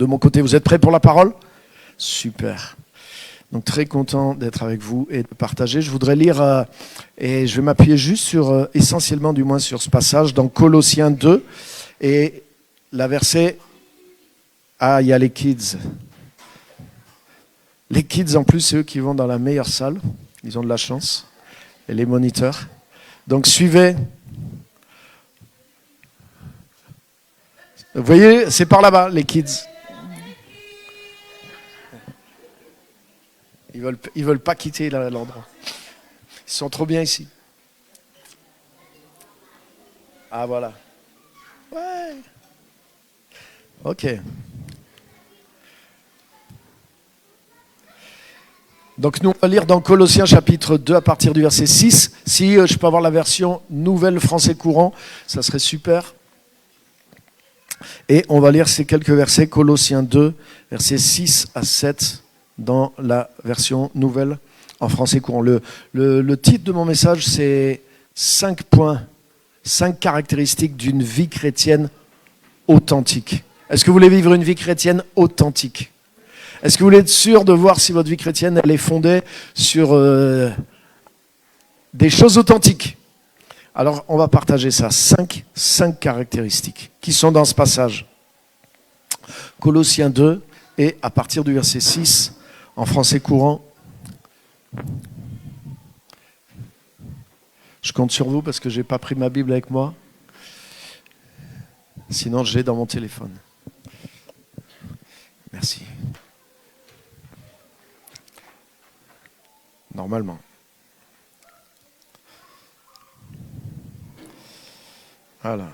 de mon côté. Vous êtes prêts pour la parole? Super. Donc très content d'être avec vous et de partager. Je voudrais lire, et je vais m'appuyer juste sur, essentiellement du moins sur ce passage, dans Colossiens 2, et la verset... Ah, il y a les kids. Les kids, en plus, c'est eux qui vont dans la meilleure salle. Ils ont de la chance. Et les moniteurs. Donc suivez. Vous voyez, c'est par là-bas, les kids. Ils veulent pas quitter l'endroit. Ils sont trop bien ici. Ah, voilà. Ouais. Ok. Donc nous, on va lire dans Colossiens chapitre 2 à partir du verset 6. Si je peux avoir la version nouvelle français courant, ça serait super. Et on va lire ces quelques versets, Colossiens 2, versets 6 à 7, dans la version nouvelle en français courant. Le titre de mon message, c'est 5 points, 5 caractéristiques d'une vie chrétienne authentique. Est-ce que vous voulez vivre une vie chrétienne authentique ? Est-ce que vous voulez être sûr de voir si votre vie chrétienne elle est fondée sur des choses authentiques? Alors, on va partager ça. 5 caractéristiques qui sont dans ce passage. Colossiens 2 et à partir du verset 6, en français courant. Je compte sur vous parce que je n'ai pas pris ma Bible avec moi. Sinon, je l'ai dans mon téléphone. Merci. Normalement. Voilà.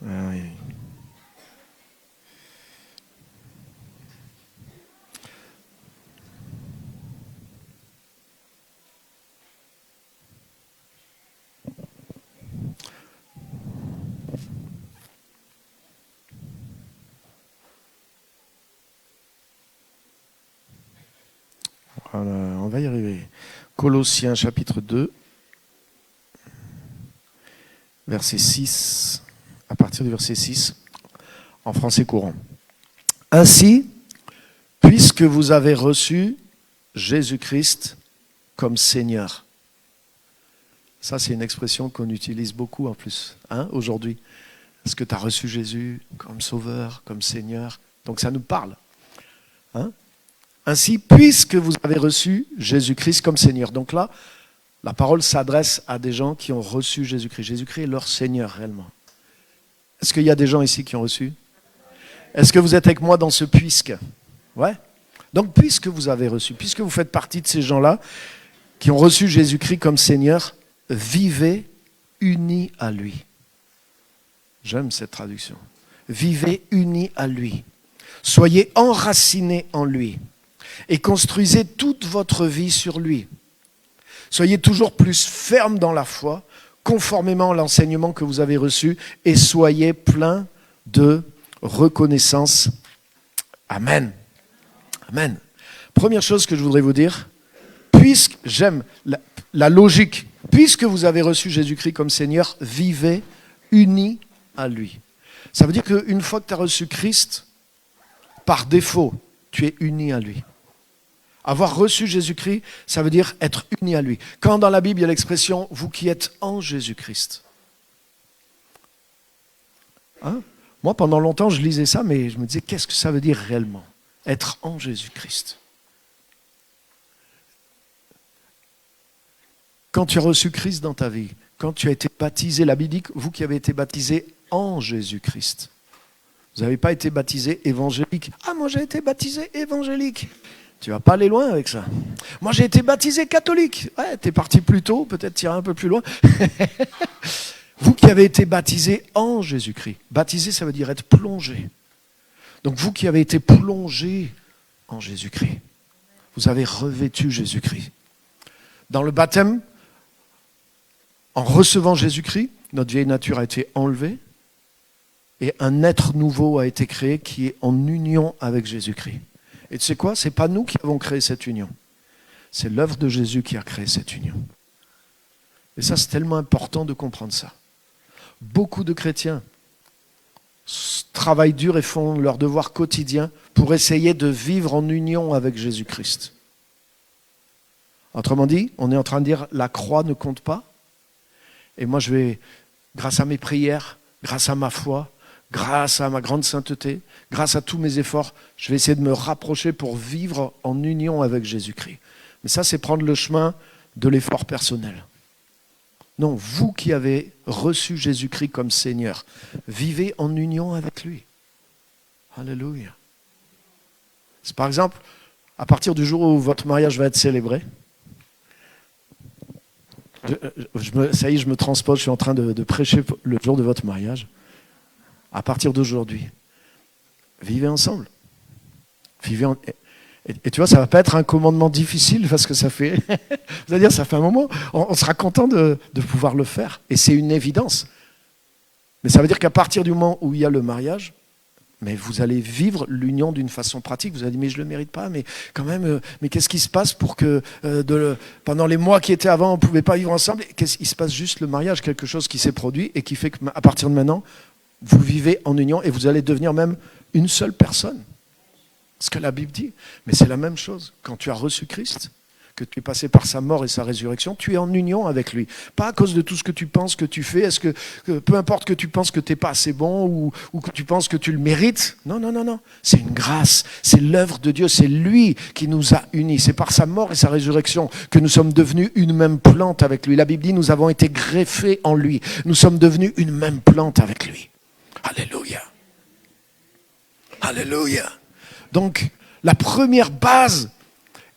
Oui. Voilà, on va y arriver. Colossiens chapitre 2, verset 6, à partir du verset 6, en français courant. Ainsi, puisque vous avez reçu Jésus-Christ comme Seigneur. Ça, c'est une expression qu'on utilise beaucoup en plus, aujourd'hui. Est-ce que tu as reçu Jésus comme Sauveur, comme Seigneur? Donc ça nous parle. Ainsi, puisque vous avez reçu Jésus-Christ comme Seigneur. Donc là, la parole s'adresse à des gens qui ont reçu Jésus-Christ. Jésus-Christ est leur Seigneur réellement. Est-ce qu'il y a des gens ici qui ont reçu? Est-ce que vous êtes avec moi dans ce puisque? Ouais. Donc puisque vous avez reçu, puisque vous faites partie de ces gens-là qui ont reçu Jésus-Christ comme Seigneur, vivez unis à lui. J'aime cette traduction. Vivez unis à lui. Soyez enracinés en lui. Et construisez toute votre vie sur lui. Soyez toujours plus ferme dans la foi, conformément à l'enseignement que vous avez reçu, et soyez pleins de reconnaissance. Amen. Amen. Première chose que je voudrais vous dire, puisque j'aime la logique, puisque vous avez reçu Jésus-Christ comme Seigneur, vivez unis à lui. Ça veut dire qu'une fois que tu as reçu Christ, par défaut, tu es uni à lui. Avoir reçu Jésus-Christ, ça veut dire être uni à lui. Quand dans la Bible, il y a l'expression « vous qui êtes en Jésus-Christ ». Moi, pendant longtemps, je lisais ça, mais je me disais, qu'est-ce que ça veut dire réellement? Être en Jésus-Christ. Quand tu as reçu Christ dans ta vie, quand tu as été baptisé, la Bible dit que vous qui avez été baptisé en Jésus-Christ. Vous n'avez pas été baptisé évangélique. Ah, moi j'ai été baptisé évangélique. Tu vas pas aller loin avec ça. Moi j'ai été baptisé catholique. Ouais, t'es parti plus tôt, peut-être tirer un peu plus loin. Vous qui avez été baptisé en Jésus-Christ. Baptisé, ça veut dire être plongé. Donc vous qui avez été plongé en Jésus-Christ, vous avez revêtu Jésus-Christ. Dans le baptême, en recevant Jésus-Christ, notre vieille nature a été enlevée et un être nouveau a été créé qui est en union avec Jésus-Christ. Et tu sais quoi? Ce n'est pas nous qui avons créé cette union. C'est l'œuvre de Jésus qui a créé cette union. Et ça, c'est tellement important de comprendre ça. Beaucoup de chrétiens travaillent dur et font leur devoir quotidien pour essayer de vivre en union avec Jésus-Christ. Autrement dit, on est en train de dire la croix ne compte pas. Et moi, je vais, grâce à mes prières, grâce à ma foi, grâce à ma grande sainteté, grâce à tous mes efforts, je vais essayer de me rapprocher pour vivre en union avec Jésus-Christ. Mais ça, c'est prendre le chemin de l'effort personnel. Non, vous qui avez reçu Jésus-Christ comme Seigneur, vivez en union avec lui. Alléluia. C'est par exemple, à partir du jour où votre mariage va être célébré, ça y est, je me transpose, je suis en train de prêcher le jour de votre mariage. À partir d'aujourd'hui, vivez ensemble. Et tu vois, ça ne va pas être un commandement difficile parce que ça fait, c'est-à-dire, ça fait un moment, on sera content de pouvoir le faire. Et c'est une évidence. Mais ça veut dire qu'à partir du moment où il y a le mariage, mais vous allez vivre l'union d'une façon pratique. Vous allez dire, mais je ne le mérite pas, mais quand même, mais qu'est-ce qui se passe pour que pendant les mois qui étaient avant, on ne pouvait pas vivre ensemble? Il se passe juste le mariage, quelque chose qui s'est produit et qui fait qu'à partir de maintenant, vous vivez en union et vous allez devenir même une seule personne. Ce que la Bible dit. Mais c'est la même chose. Quand tu as reçu Christ, que tu es passé par sa mort et sa résurrection, tu es en union avec lui. Pas à cause de tout ce que tu penses que tu fais. Est-ce que peu importe que tu penses que tu n'es pas assez bon ou que tu penses que tu le mérites. Non, non, non, non. C'est une grâce. C'est l'œuvre de Dieu. C'est lui qui nous a unis. C'est par sa mort et sa résurrection que nous sommes devenus une même plante avec lui. La Bible dit, nous avons été greffés en lui. Nous sommes devenus une même plante avec lui. Alléluia. Alléluia. Donc, la première base,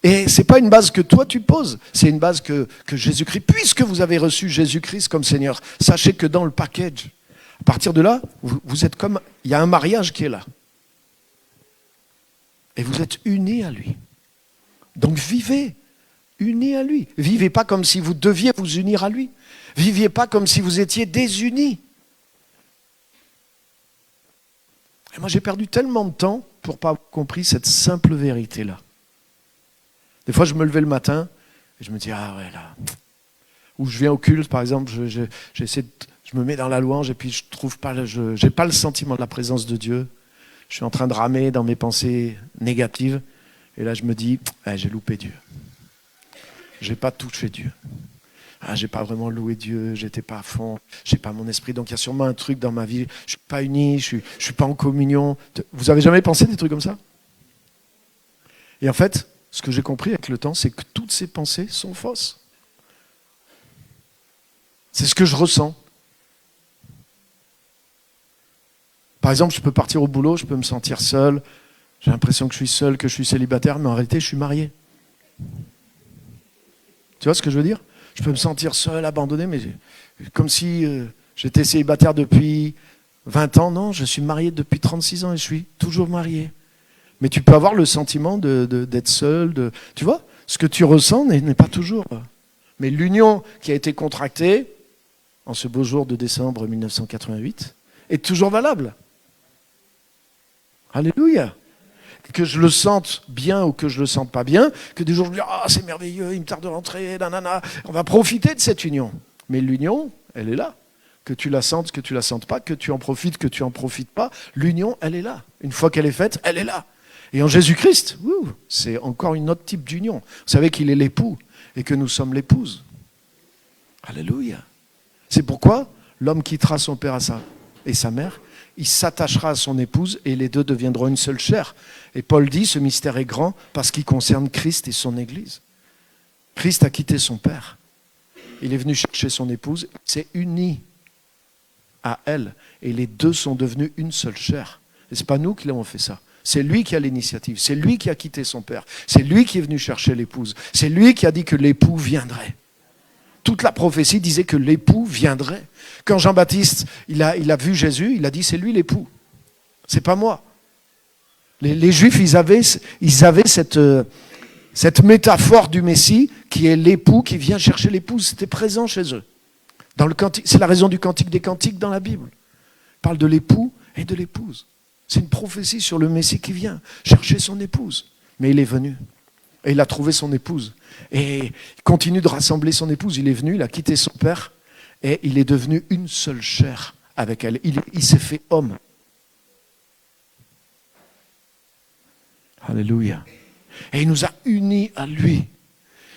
et ce n'est pas une base que toi tu poses, c'est une base que Jésus-Christ, puisque vous avez reçu Jésus-Christ comme Seigneur, sachez que dans le package, à partir de là, vous êtes comme, il y a un mariage qui est là. Et vous êtes unis à lui. Donc vivez unis à lui. Vivez pas comme si vous deviez vous unir à lui. Viviez pas comme si vous étiez désunis. Et moi j'ai perdu tellement de temps pour ne pas avoir compris cette simple vérité-là. Des fois, je me levais le matin et je me dis, ah ouais, là. Ou je viens au culte, par exemple, je me mets dans la louange et puis je n'ai pas le sentiment de la présence de Dieu. Je suis en train de ramer dans mes pensées négatives. Et là, je me dis, ah, j'ai loupé Dieu. Je n'ai pas touché Dieu. Ah, j'ai pas vraiment loué Dieu, j'étais pas à fond, j'ai pas mon esprit, donc il y a sûrement un truc dans ma vie, je suis pas uni, je suis pas en communion. Vous avez jamais pensé des trucs comme ça? Et en fait, ce que j'ai compris avec le temps, c'est que toutes ces pensées sont fausses. C'est ce que je ressens. Par exemple, je peux partir au boulot, je peux me sentir seul, j'ai l'impression que je suis seul, que je suis célibataire, mais en réalité, je suis marié. Tu vois ce que je veux dire? Je peux me sentir seul, abandonné, mais comme si j'étais célibataire depuis 20 ans. Non, je suis marié depuis 36 ans et je suis toujours marié. Mais tu peux avoir le sentiment d'être seul. Tu vois, ce que tu ressens n'est pas toujours. Mais l'union qui a été contractée en ce beau jour de décembre 1988 est toujours valable. Alléluia. Que je le sente bien ou que je le sente pas bien, que des jours je me dis, ah, c'est merveilleux, il me tarde de rentrer, nanana. On va profiter de cette union. Mais l'union, elle est là. Que tu la sentes, que tu la sentes pas, que tu en profites, que tu en profites pas, l'union, elle est là. Une fois qu'elle est faite, elle est là. Et en Jésus-Christ, c'est encore une autre type d'union. Vous savez qu'il est l'époux et que nous sommes l'épouse. Alléluia. C'est pourquoi l'homme quittera son père et sa mère, il s'attachera à son épouse et les deux deviendront une seule chair. Et Paul dit, ce mystère est grand parce qu'il concerne Christ et son Église. Christ a quitté son père. Il est venu chercher son épouse, il s'est uni à elle. Et les deux sont devenus une seule chair. Et ce n'est pas nous qui l'avons fait ça. C'est lui qui a l'initiative. C'est lui qui a quitté son père. C'est lui qui est venu chercher l'épouse. C'est lui qui a dit que l'époux viendrait. Toute la prophétie disait que l'époux viendrait. Quand Jean-Baptiste il a vu Jésus, il a dit c'est lui l'époux. C'est pas moi. Les Juifs, ils avaient cette métaphore du Messie qui est l'époux qui vient chercher l'épouse. C'était présent chez eux. Dans le cantique, c'est la raison du cantique des cantiques dans la Bible. Il parle de l'époux et de l'épouse. C'est une prophétie sur le Messie qui vient chercher son épouse. Mais il est venu. Et il a trouvé son épouse. Et il continue de rassembler son épouse. Il est venu, il a quitté son père et il est devenu une seule chair avec elle. Il s'est fait homme. Alléluia. Et il nous a unis à lui,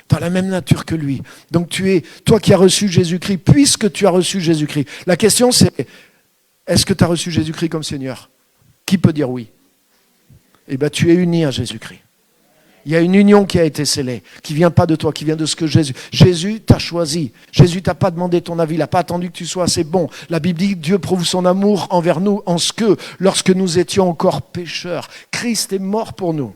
dans la même nature que lui. Donc toi qui as reçu Jésus-Christ, puisque tu as reçu Jésus-Christ. La question c'est, est-ce que tu as reçu Jésus-Christ comme Seigneur? Qui peut dire oui? Eh bien, tu es uni à Jésus-Christ. Il y a une union qui a été scellée, qui ne vient pas de toi, qui vient de ce que Jésus t'a choisi. Jésus t'a pas demandé ton avis, il n'a pas attendu que tu sois assez bon. La Bible dit que Dieu prouve son amour envers nous en ce que, lorsque nous étions encore pécheurs, Christ est mort pour nous.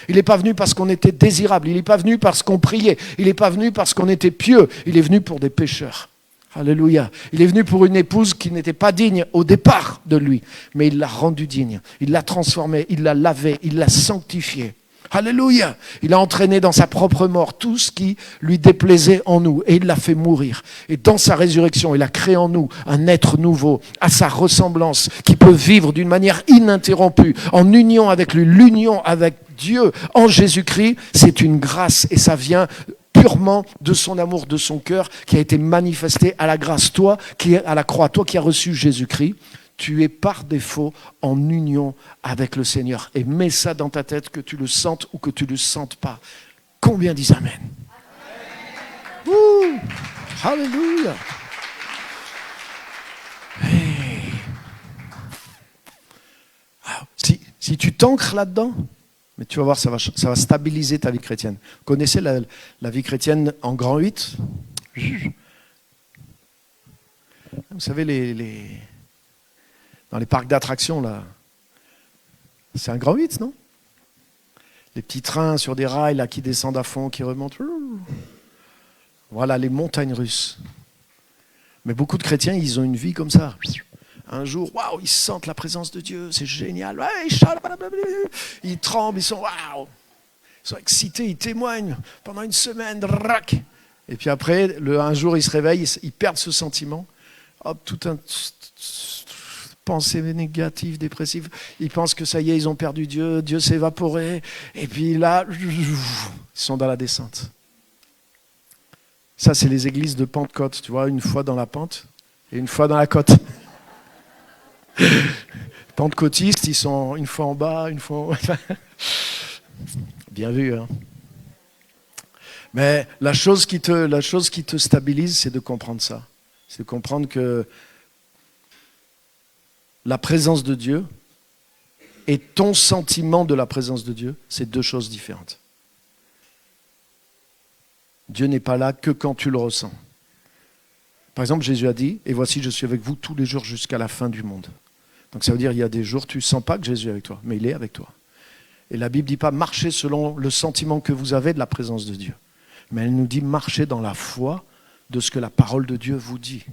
Il n'est pas venu parce qu'on était désirable, il n'est pas venu parce qu'on priait, il n'est pas venu parce qu'on était pieux, il est venu pour des pécheurs. Alléluia. Il est venu pour une épouse qui n'était pas digne au départ de lui, mais il l'a rendue digne, il l'a transformée, il l'a lavée, il l'a sanctifiée. Alléluia. Il a entraîné dans sa propre mort tout ce qui lui déplaisait en nous et il l'a fait mourir. Et dans sa résurrection, il a créé en nous un être nouveau, à sa ressemblance, qui peut vivre d'une manière ininterrompue, en union avec lui. L'union avec Dieu en Jésus-Christ, c'est une grâce et ça vient purement de son amour, de son cœur qui a été manifesté à la grâce. Toi qui es à la croix, toi qui as reçu Jésus-Christ, tu es par défaut en union avec le Seigneur. Et mets ça dans ta tête, que tu le sentes ou que tu ne le sentes pas. Combien disent Amen? Ouh, Alléluia. Hey. Si tu t'ancres là-dedans, mais tu vas voir, ça va stabiliser ta vie chrétienne. Vous connaissez la vie chrétienne en grand 8? Vous savez, dans les parcs d'attractions, là, c'est un grand 8, non? Les petits trains sur des rails là, qui descendent à fond, qui remontent. Voilà, les montagnes russes. Mais beaucoup de chrétiens, ils ont une vie comme ça. Un jour, waouh, ils sentent la présence de Dieu, c'est génial. Ils tremblent, ils sont waouh. Ils sont excités, ils témoignent pendant une semaine. Et puis après, un jour, ils se réveillent, ils perdent ce sentiment. Hop, tout un... pensées négatives, dépressives. Ils pensent que ça y est, ils ont perdu Dieu, Dieu s'est évaporé. Et puis là, ils sont dans la descente. Ça, c'est les églises de Pentecôte, tu vois, une fois dans la pente et une fois dans la côte. Pentecôtistes, ils sont une fois en bas, une fois en haut. Bien vu, hein. Mais la chose qui te stabilise, c'est de comprendre ça. C'est de comprendre que la présence de Dieu et ton sentiment de la présence de Dieu, c'est deux choses différentes. Dieu n'est pas là que quand tu le ressens. Par exemple, Jésus a dit, et voici, je suis avec vous tous les jours jusqu'à la fin du monde. Donc ça veut dire, il y a des jours, tu ne sens pas que Jésus est avec toi, mais il est avec toi. Et la Bible ne dit pas marcher selon le sentiment que vous avez de la présence de Dieu. Mais elle nous dit marcher dans la foi de ce que la parole de Dieu vous dit.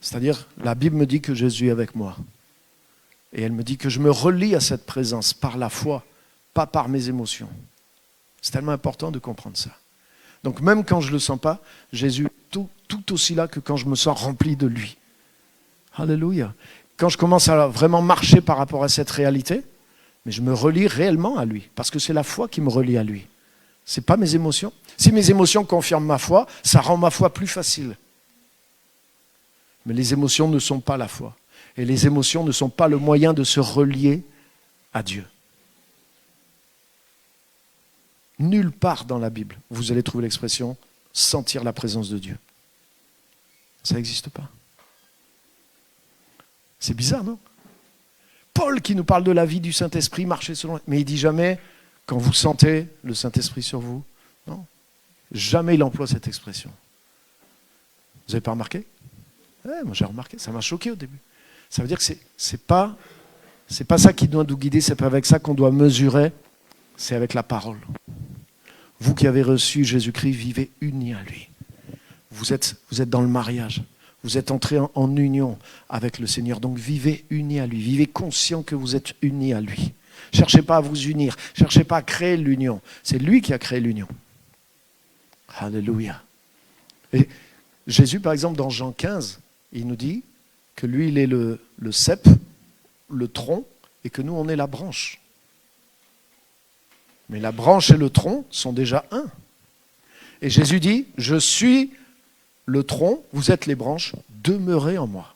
C'est-à-dire, la Bible me dit que Jésus est avec moi. Et elle me dit que je me relie à cette présence par la foi, pas par mes émotions. C'est tellement important de comprendre ça. Donc même quand je ne le sens pas, Jésus est tout aussi là que quand je me sens rempli de lui. Alléluia. Quand je commence à vraiment marcher par rapport à cette réalité, mais je me relie réellement à lui, parce que c'est la foi qui me relie à lui. Ce n'est pas mes émotions. Si mes émotions confirment ma foi, ça rend ma foi plus facile. Mais les émotions ne sont pas la foi. Et les émotions ne sont pas le moyen de se relier à Dieu. Nulle part dans la Bible, vous allez trouver l'expression « sentir la présence de Dieu ». Ça n'existe pas. C'est bizarre, non? Paul qui nous parle de la vie du Saint-Esprit, marcher selon... Mais il dit jamais « quand vous sentez le Saint-Esprit sur vous ». Non. Jamais il emploie cette expression. Vous n'avez pas remarqué? Moi j'ai remarqué, ça m'a choqué au début. Ça veut dire que c'est pas ça qui doit nous guider, c'est pas avec ça qu'on doit mesurer, c'est avec la parole. Vous qui avez reçu Jésus-Christ, vivez unis à lui. Vous êtes dans le mariage, vous êtes entrés en union avec le Seigneur, donc vivez unis à lui, vivez conscient que vous êtes unis à lui. Cherchez pas à vous unir, cherchez pas à créer l'union, c'est lui qui a créé l'union. Alléluia. Et Jésus, par exemple, dans Jean 15, il nous dit que lui, il est le cep, le tronc, et que nous, on est la branche. Mais la branche et le tronc sont déjà un. Et Jésus dit, je suis le tronc, vous êtes les branches, demeurez en moi.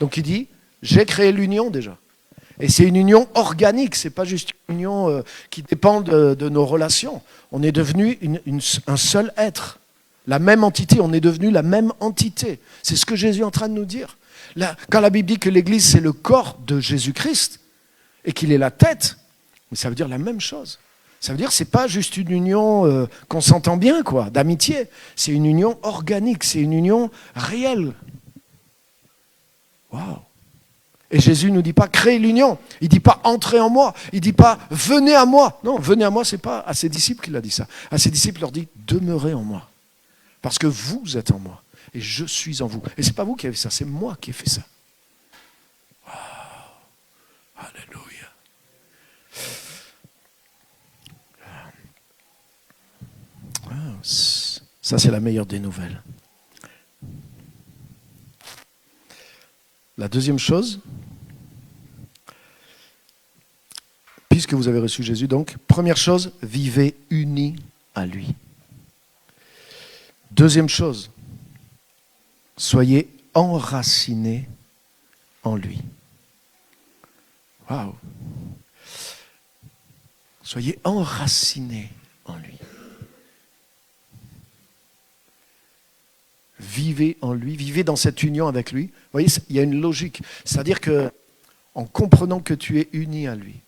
Donc il dit, j'ai créé l'union déjà. Et c'est une union organique, ce n'est pas juste une union qui dépend de nos relations. On est devenu un seul être. La même entité, on est devenu la même entité. C'est ce que Jésus est en train de nous dire. Là, quand la Bible dit que l'Église, c'est le corps de Jésus-Christ et qu'il est la tête, mais ça veut dire la même chose. Ça veut dire que ce n'est pas juste une union qu'on s'entend bien, quoi, d'amitié. C'est une union organique, c'est une union réelle. Waouh! Et Jésus ne nous dit pas créez l'union. Il ne dit pas entrez en moi. Il ne dit pas venez à moi. Non, venez à moi, ce n'est pas à ses disciples qu'il a dit ça. À ses disciples, il leur dit demeurez en moi. Parce que vous êtes en moi. Et je suis en vous. Et ce n'est pas vous qui avez fait ça, c'est moi qui ai fait ça. Wow. Alléluia. Wow. Ça, c'est la meilleure des nouvelles. La deuxième chose, puisque vous avez reçu Jésus, donc, première chose, vivez unis à lui. Deuxième chose, soyez enracinés en lui. Waouh! Soyez enracinés en lui. Vivez en lui, vivez dans cette union avec lui. Vous voyez, il y a une logique. C'est-à-dire que, en comprenant que tu es uni à lui,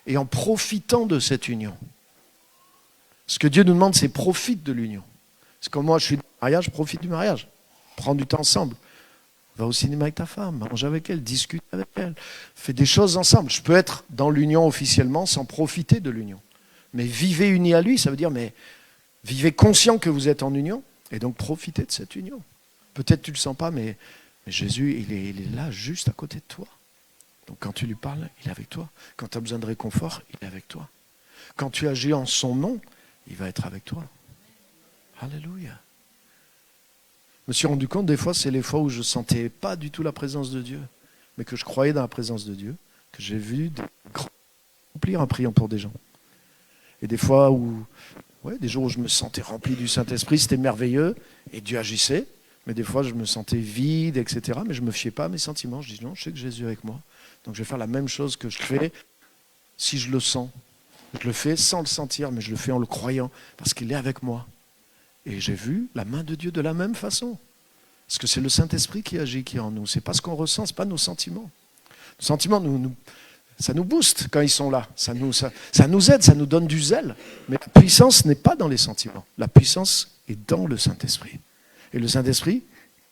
et en profitant de cette union, ce que Dieu nous demande, c'est profite de l'union. C'est comme moi, je suis dans le mariage, profite du mariage. Prends du temps ensemble. Va au cinéma avec ta femme, mange avec elle, discute avec elle. Fais des choses ensemble. Je peux être dans l'union officiellement sans profiter de l'union. Mais vivez unis à lui, ça veut dire, mais vivez conscient que vous êtes en union. Et donc, profitez de cette union. Peut-être tu ne le sens pas, mais Jésus, il est là, juste à côté de toi. Donc, quand tu lui parles, il est avec toi. Quand tu as besoin de réconfort, il est avec toi. Quand tu agis en son nom, il va être avec toi. Alléluia. Je me suis rendu compte, des fois, c'est les fois où je ne sentais pas du tout la présence de Dieu, mais que je croyais dans la présence de Dieu, que j'ai vu des grands remplir en priant pour des gens. Et des fois où... Ouais, des jours où je me sentais rempli du Saint-Esprit, c'était merveilleux, et Dieu agissait. Mais des fois, je me sentais vide, etc. Mais je ne me fiais pas à mes sentiments. Je dis non, je sais que Jésus est avec moi. Donc je vais faire la même chose que je fais si je le sens. Je le fais sans le sentir, mais je le fais en le croyant, parce qu'il est avec moi. Et j'ai vu la main de Dieu de la même façon. Parce que c'est le Saint-Esprit qui agit, qui est en nous. Ce n'est pas ce qu'on ressent, ce n'est pas nos sentiments. Nos sentiments, ça nous booste quand ils sont là. Ça nous aide, ça nous donne du zèle. Mais la puissance n'est pas dans les sentiments. La puissance est dans le Saint-Esprit. Et le Saint-Esprit,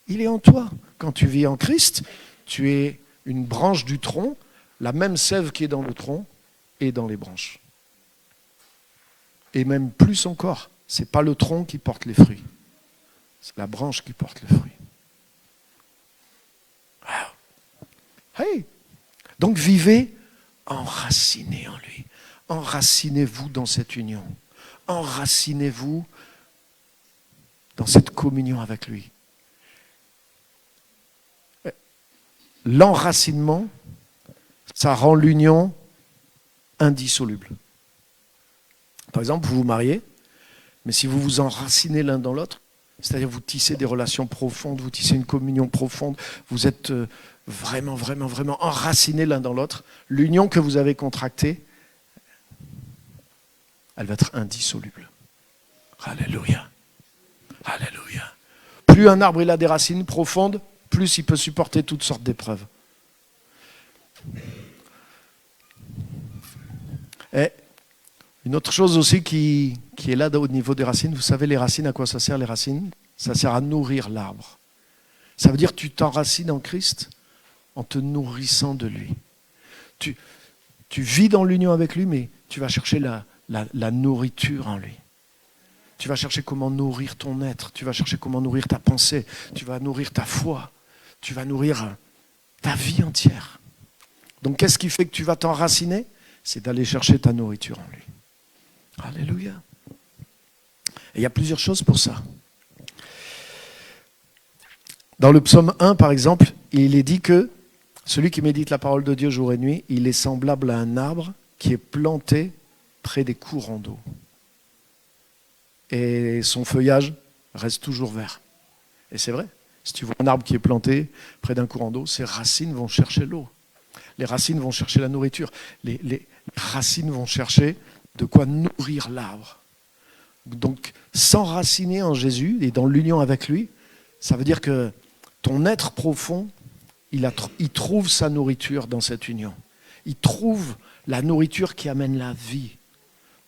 il est en toi. Quand tu vis en Christ, tu es une branche du tronc. La même sève qui est dans le tronc est dans les branches. Et même plus encore, ce n'est pas le tronc qui porte les fruits. C'est la branche qui porte le fruit. Wow. Hey! Donc vivez enracinés en lui. Enracinez-vous dans cette union. Enracinez-vous dans cette communion avec lui. L'enracinement, ça rend l'union indissoluble. Par exemple, vous vous mariez, mais si vous vous enracinez l'un dans l'autre, c'est-à-dire vous tissez des relations profondes, vous tissez une communion profonde, vous êtes vraiment, vraiment, vraiment enracinés l'un dans l'autre, l'union que vous avez contractée, elle va être indissoluble. Alléluia. Alléluia. Plus un arbre il a des racines profondes, plus il peut supporter toutes sortes d'épreuves. Et une autre chose aussi qui est là au niveau des racines, vous savez les racines, à quoi ça sert les racines? Ça sert à nourrir l'arbre. Ça veut dire que tu t'enracines en Christ en te nourrissant de lui. Tu vis dans l'union avec lui, mais tu vas chercher la nourriture en lui. Tu vas chercher comment nourrir ton être, tu vas chercher comment nourrir ta pensée, tu vas nourrir ta foi, tu vas nourrir ta vie entière. Donc qu'est-ce qui fait que tu vas t'enraciner? C'est d'aller chercher ta nourriture en lui. Alléluia. Et il y a plusieurs choses pour ça. Dans le psaume 1, par exemple, il est dit que celui qui médite la parole de Dieu jour et nuit, il est semblable à un arbre qui est planté près des courants d'eau. Et son feuillage reste toujours vert. Et c'est vrai, si tu vois un arbre qui est planté près d'un courant d'eau, ses racines vont chercher l'eau. Les racines vont chercher la nourriture. Les racines vont chercher de quoi nourrir l'arbre. Donc, s'enraciner en Jésus et dans l'union avec lui, ça veut dire que ton être profond, il trouve sa nourriture dans cette union. Il trouve la nourriture qui amène la vie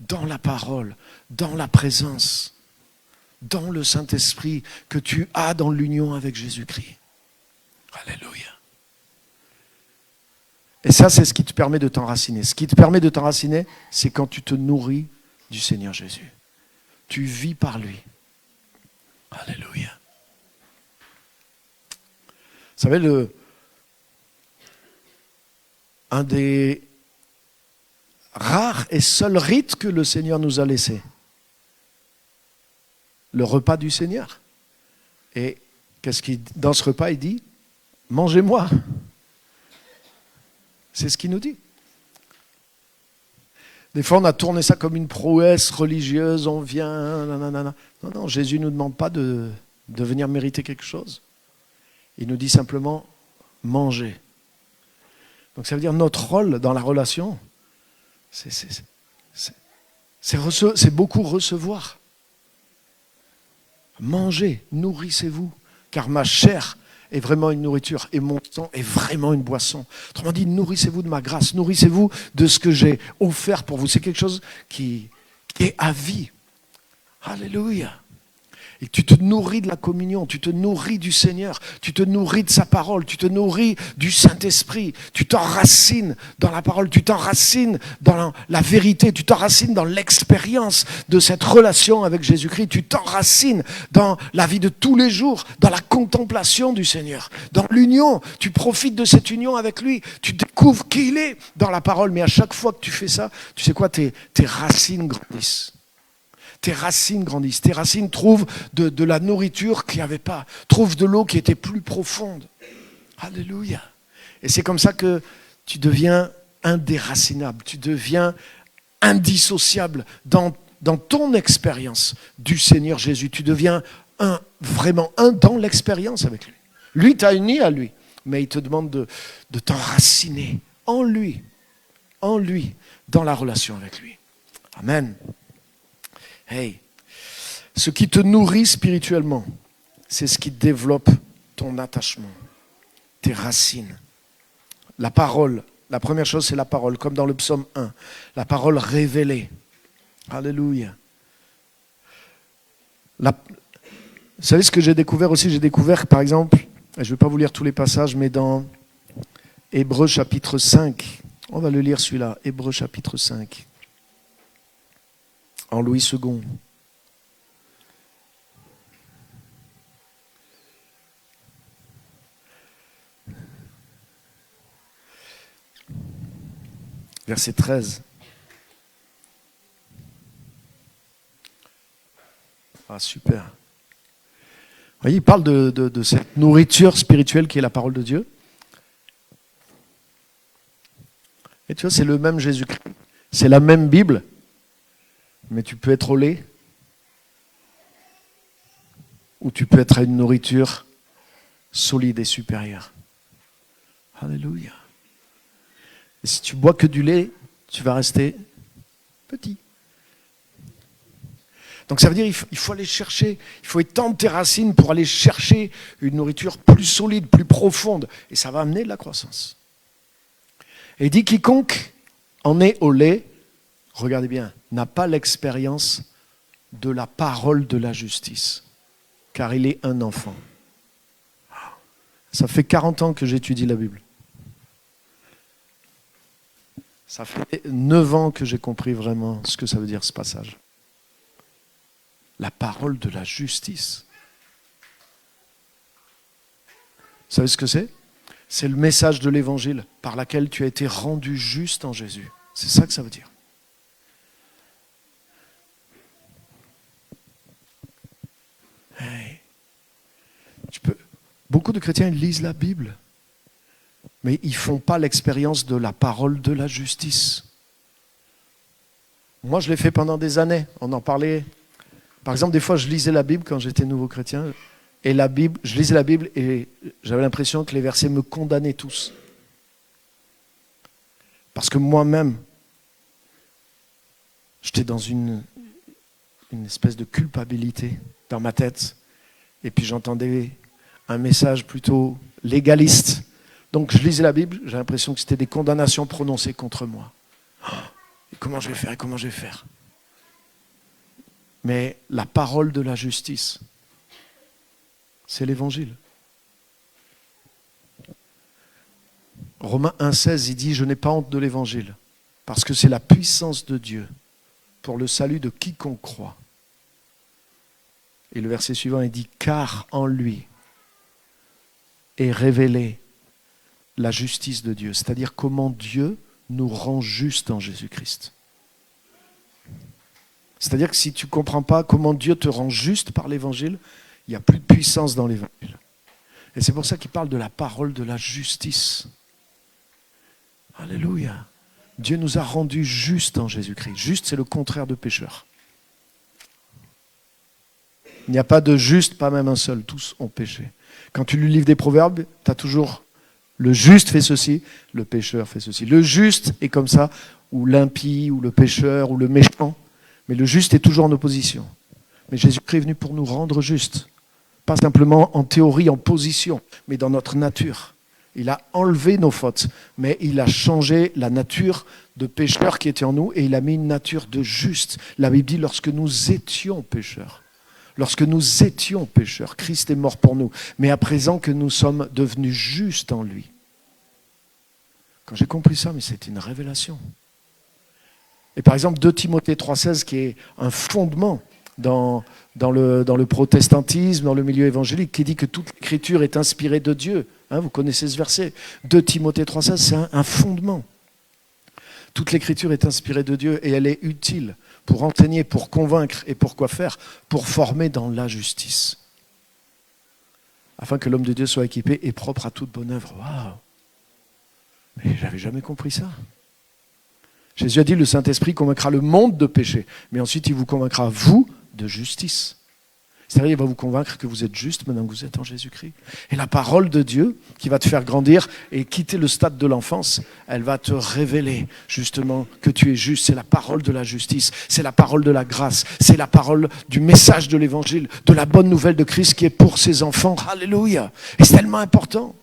dans la parole, dans la présence, dans le Saint-Esprit que tu as dans l'union avec Jésus-Christ. Alléluia. Et ça, c'est ce qui te permet de t'enraciner. Ce qui te permet de t'enraciner, c'est quand tu te nourris du Seigneur Jésus. Tu vis par lui. Alléluia. Vous savez, un des rares et seuls rites que le Seigneur nous a laissés, le repas du Seigneur. Et dans ce repas, il dit, mangez-moi. C'est ce qu'il nous dit. Des fois, on a tourné ça comme une prouesse religieuse, on vient, nanana. Non, Jésus ne nous demande pas de venir mériter quelque chose. Il nous dit simplement, mangez. Donc ça veut dire notre rôle dans la relation, c'est beaucoup recevoir. Mangez, nourrissez-vous, car ma chair est vraiment une nourriture et mon sang est vraiment une boisson. Autrement dit, nourrissez-vous de ma grâce, nourrissez-vous de ce que j'ai offert pour vous. C'est quelque chose qui est à vie. Alléluia. Et tu te nourris de la communion, tu te nourris du Seigneur, tu te nourris de sa parole, tu te nourris du Saint-Esprit, tu t'enracines dans la parole, tu t'enracines dans la vérité, tu t'enracines dans l'expérience de cette relation avec Jésus-Christ, tu t'enracines dans la vie de tous les jours, dans la contemplation du Seigneur, dans l'union, tu profites de cette union avec lui, tu découvres qui il est dans la parole, mais à chaque fois que tu fais ça, tu sais quoi, tes racines grandissent. Tes racines grandissent, tes racines trouvent de la nourriture qu'il n'y avait pas, trouvent de l'eau qui était plus profonde. Alléluia. Et c'est comme ça que tu deviens indéracinable, tu deviens indissociable dans ton expérience du Seigneur Jésus. Tu deviens vraiment un dans l'expérience avec lui. Lui t'a uni à lui, mais il te demande de t'enraciner en lui, dans la relation avec lui. Amen. Hey, ce qui te nourrit spirituellement, c'est ce qui développe ton attachement, tes racines. La parole, la première chose, c'est la parole, comme dans le psaume 1, la parole révélée. Alléluia. Vous savez ce que j'ai découvert aussi? J'ai découvert, par exemple, je ne vais pas vous lire tous les passages, mais dans Hébreux chapitre 5, on va le lire celui-là, Hébreux chapitre 5. En Louis II. Verset 13. Ah, super. Vous voyez, il parle de cette nourriture spirituelle qui est la parole de Dieu. Et tu vois, c'est le même Jésus-Christ. C'est la même Bible. Mais tu peux être au lait ou tu peux être à une nourriture solide et supérieure. Alléluia. Et si tu bois que du lait, tu vas rester petit. Donc ça veut dire qu'il faut aller chercher, il faut étendre tes racines pour aller chercher une nourriture plus solide, plus profonde. Et ça va amener de la croissance. Et il dit quiconque en est au lait, regardez bien, n'a pas l'expérience de la parole de la justice, car il est un enfant. Ça fait 40 ans que j'étudie la Bible. Ça fait 9 ans que j'ai compris vraiment ce que ça veut dire ce passage. La parole de la justice. Vous savez ce que c'est? C'est le message de l'évangile par lequel tu as été rendu juste en Jésus. C'est ça que ça veut dire. Hey. Beaucoup de chrétiens ils lisent la Bible, mais ils ne font pas l'expérience de la parole de la justice. Moi, je l'ai fait pendant des années. On en parlait. Par exemple, des fois, je lisais la Bible quand j'étais nouveau chrétien. Et je lisais la Bible et j'avais l'impression que les versets me condamnaient tous. Parce que moi-même, j'étais dans une espèce de culpabilité dans ma tête. Et puis j'entendais un message plutôt légaliste. Donc je lisais la Bible, j'ai l'impression que c'était des condamnations prononcées contre moi. Et comment je vais faire? Et comment je vais faire? Mais la parole de la justice, c'est l'évangile. Romains 1,16, il dit « Je n'ai pas honte de l'évangile, parce que c'est la puissance de Dieu pour le salut de quiconque croit. » Et le verset suivant, il dit « Car en lui est révélée la justice de Dieu. » C'est-à-dire comment Dieu nous rend juste en Jésus-Christ. C'est-à-dire que si tu ne comprends pas comment Dieu te rend juste par l'évangile, il n'y a plus de puissance dans l'évangile. Et c'est pour ça qu'il parle de la parole de la justice. Alléluia. Dieu nous a rendus justes en Jésus-Christ. Juste, c'est le contraire de pécheur. Il n'y a pas de juste, pas même un seul. Tous ont péché. Quand tu lis le livre des Proverbes, tu as toujours le juste fait ceci, le pécheur fait ceci. Le juste est comme ça, ou l'impie, ou le pécheur, ou le méchant. Mais le juste est toujours en opposition. Mais Jésus-Christ est venu pour nous rendre justes. Pas simplement en théorie, en position, mais dans notre nature. Il a enlevé nos fautes, mais il a changé la nature de pécheur qui était en nous et il a mis une nature de juste. La Bible dit lorsque nous étions pécheurs. Lorsque nous étions pécheurs, Christ est mort pour nous. Mais à présent que nous sommes devenus justes en lui. Quand j'ai compris ça, mais c'était une révélation. Et par exemple, 2 Timothée 3,16 qui est un fondement dans le protestantisme, dans le milieu évangélique, qui dit que toute l'écriture est inspirée de Dieu. Hein, vous connaissez ce verset. 2 Timothée 3,16, c'est un fondement. Toute l'écriture est inspirée de Dieu et elle est utile pour enseigner, pour convaincre et pour quoi faire? Pour former dans la justice. Afin que l'homme de Dieu soit équipé et propre à toute bonne œuvre. Waouh! Mais j'avais jamais compris ça. Jésus a dit, le Saint-Esprit convaincra le monde de péché, mais ensuite il vous convaincra, vous, de justice. C'est-à-dire, il va vous convaincre que vous êtes juste maintenant que vous êtes en Jésus-Christ. Et la parole de Dieu, qui va te faire grandir et quitter le stade de l'enfance, elle va te révéler justement que tu es juste. C'est la parole de la justice, c'est la parole de la grâce, c'est la parole du message de l'évangile, de la bonne nouvelle de Christ qui est pour ses enfants. Alléluia! Et c'est tellement important.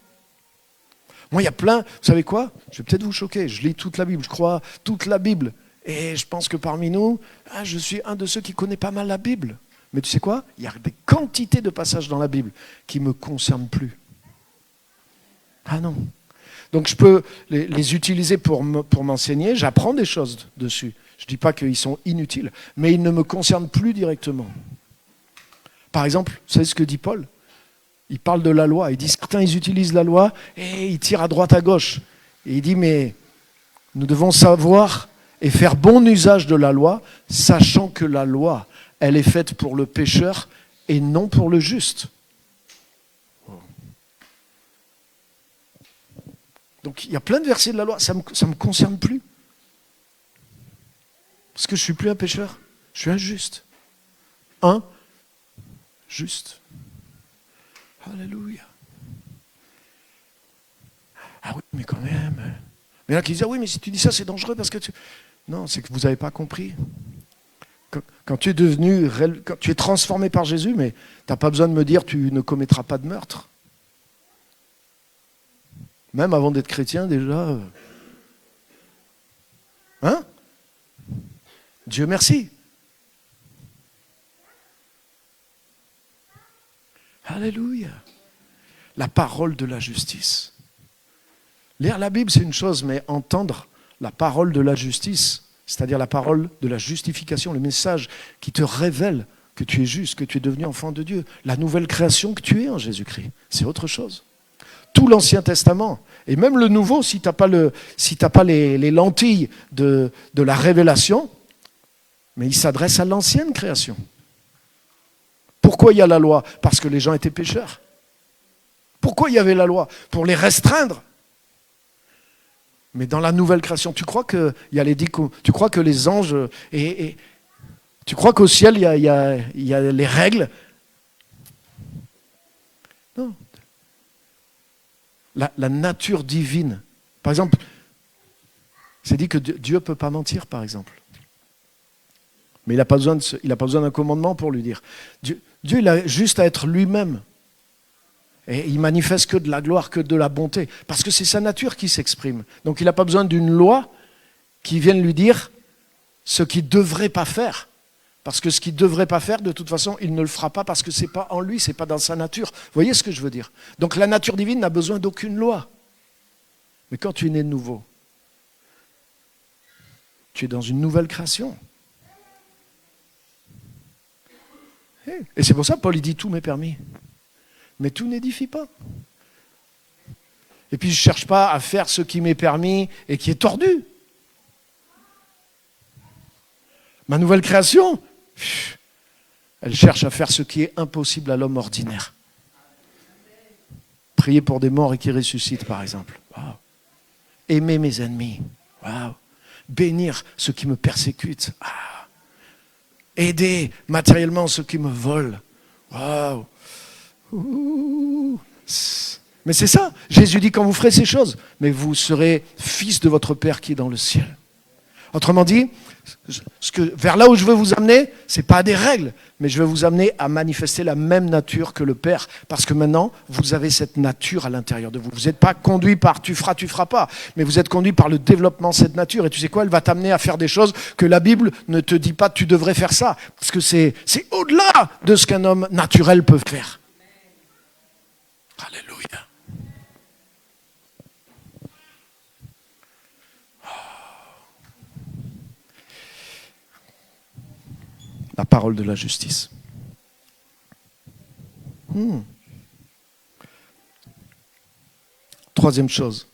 Moi, il y a plein, vous savez quoi? Je vais peut-être vous choquer, je lis toute la Bible, je crois toute la Bible. Et je pense que parmi nous, je suis un de ceux qui connaît pas mal la Bible. Mais tu sais quoi? Il y a des quantités de passages dans la Bible qui ne me concernent plus. Ah non. Donc je peux les utiliser pour m'enseigner, j'apprends des choses dessus. Je ne dis pas qu'ils sont inutiles, mais ils ne me concernent plus directement. Par exemple, vous savez ce que dit Paul? Il parle de la loi. Il dit, certains, ils utilisent la loi et ils tirent à droite, à gauche. Et il dit, mais nous devons savoir et faire bon usage de la loi, sachant que la loi, elle est faite pour le pécheur et non pour le juste. Donc il y a plein de versets de la loi, ça me concerne plus. Parce que je ne suis plus un pécheur, je suis un juste. Un juste. Alléluia. Ah oui, mais quand même. Mais là qui disent, ah oui, mais si tu dis ça, c'est dangereux parce que tu... Non, c'est que vous n'avez pas compris. Quand tu es quand tu es transformé par Jésus, mais tu n'as pas besoin de me dire, tu ne commettras pas de meurtre. Même avant d'être chrétien, déjà. Hein? Dieu merci. Alléluia. La parole de la justice. Lire la Bible, c'est une chose, mais entendre la parole de la justice, c'est-à-dire la parole de la justification, le message qui te révèle que tu es juste, que tu es devenu enfant de Dieu, la nouvelle création que tu es en Jésus-Christ, c'est autre chose. Tout l'Ancien Testament, et même le Nouveau, si tu n'as pas les lentilles de la révélation, mais il s'adresse à l'ancienne création. Pourquoi il y a la loi? Parce que les gens étaient pécheurs. Pourquoi il y avait la loi? Pour les restreindre. Mais dans la nouvelle création, tu crois qu'il y a les 10, tu crois que les anges, et tu crois qu'au ciel, il y a les règles? Non. La nature divine. Par exemple, c'est dit que Dieu ne peut pas mentir, par exemple. Mais il n'a pas besoin d'un commandement pour lui dire. Dieu, il a juste à être lui-même. Et il manifeste que de la gloire, que de la bonté. Parce que c'est sa nature qui s'exprime. Donc il n'a pas besoin d'une loi qui vienne lui dire ce qu'il ne devrait pas faire. Parce que ce qu'il ne devrait pas faire, de toute façon, il ne le fera pas parce que ce n'est pas en lui, ce n'est pas dans sa nature. Vous voyez ce que je veux dire? Donc la nature divine n'a besoin d'aucune loi. Mais quand tu es né de nouveau, tu es dans une nouvelle création. Et c'est pour ça que Paul il dit tout m'est permis. Mais tout n'édifie pas. Et puis je ne cherche pas à faire ce qui m'est permis et qui est tordu. Ma nouvelle création, elle cherche à faire ce qui est impossible à l'homme ordinaire. Prier pour des morts et qui ressuscitent, par exemple. Wow. Aimer mes ennemis. Wow. Bénir ceux qui me persécutent. Ah. Aider matériellement ceux qui me volent. Wow. Mais c'est ça. Jésus dit quand vous ferez ces choses, mais vous serez fils de votre Père qui est dans le ciel. Autrement dit, vers là où je veux vous amener, ce n'est pas des règles, mais je veux vous amener à manifester la même nature que le Père. Parce que maintenant, vous avez cette nature à l'intérieur de vous. Vous n'êtes pas conduit par tu feras pas, mais vous êtes conduit par le développement de cette nature. Et tu sais quoi, elle va t'amener à faire des choses que la Bible ne te dit pas tu devrais faire ça. Parce que c'est au-delà de ce qu'un homme naturel peut faire. Alléluia. La parole de la justice. Troisième chose.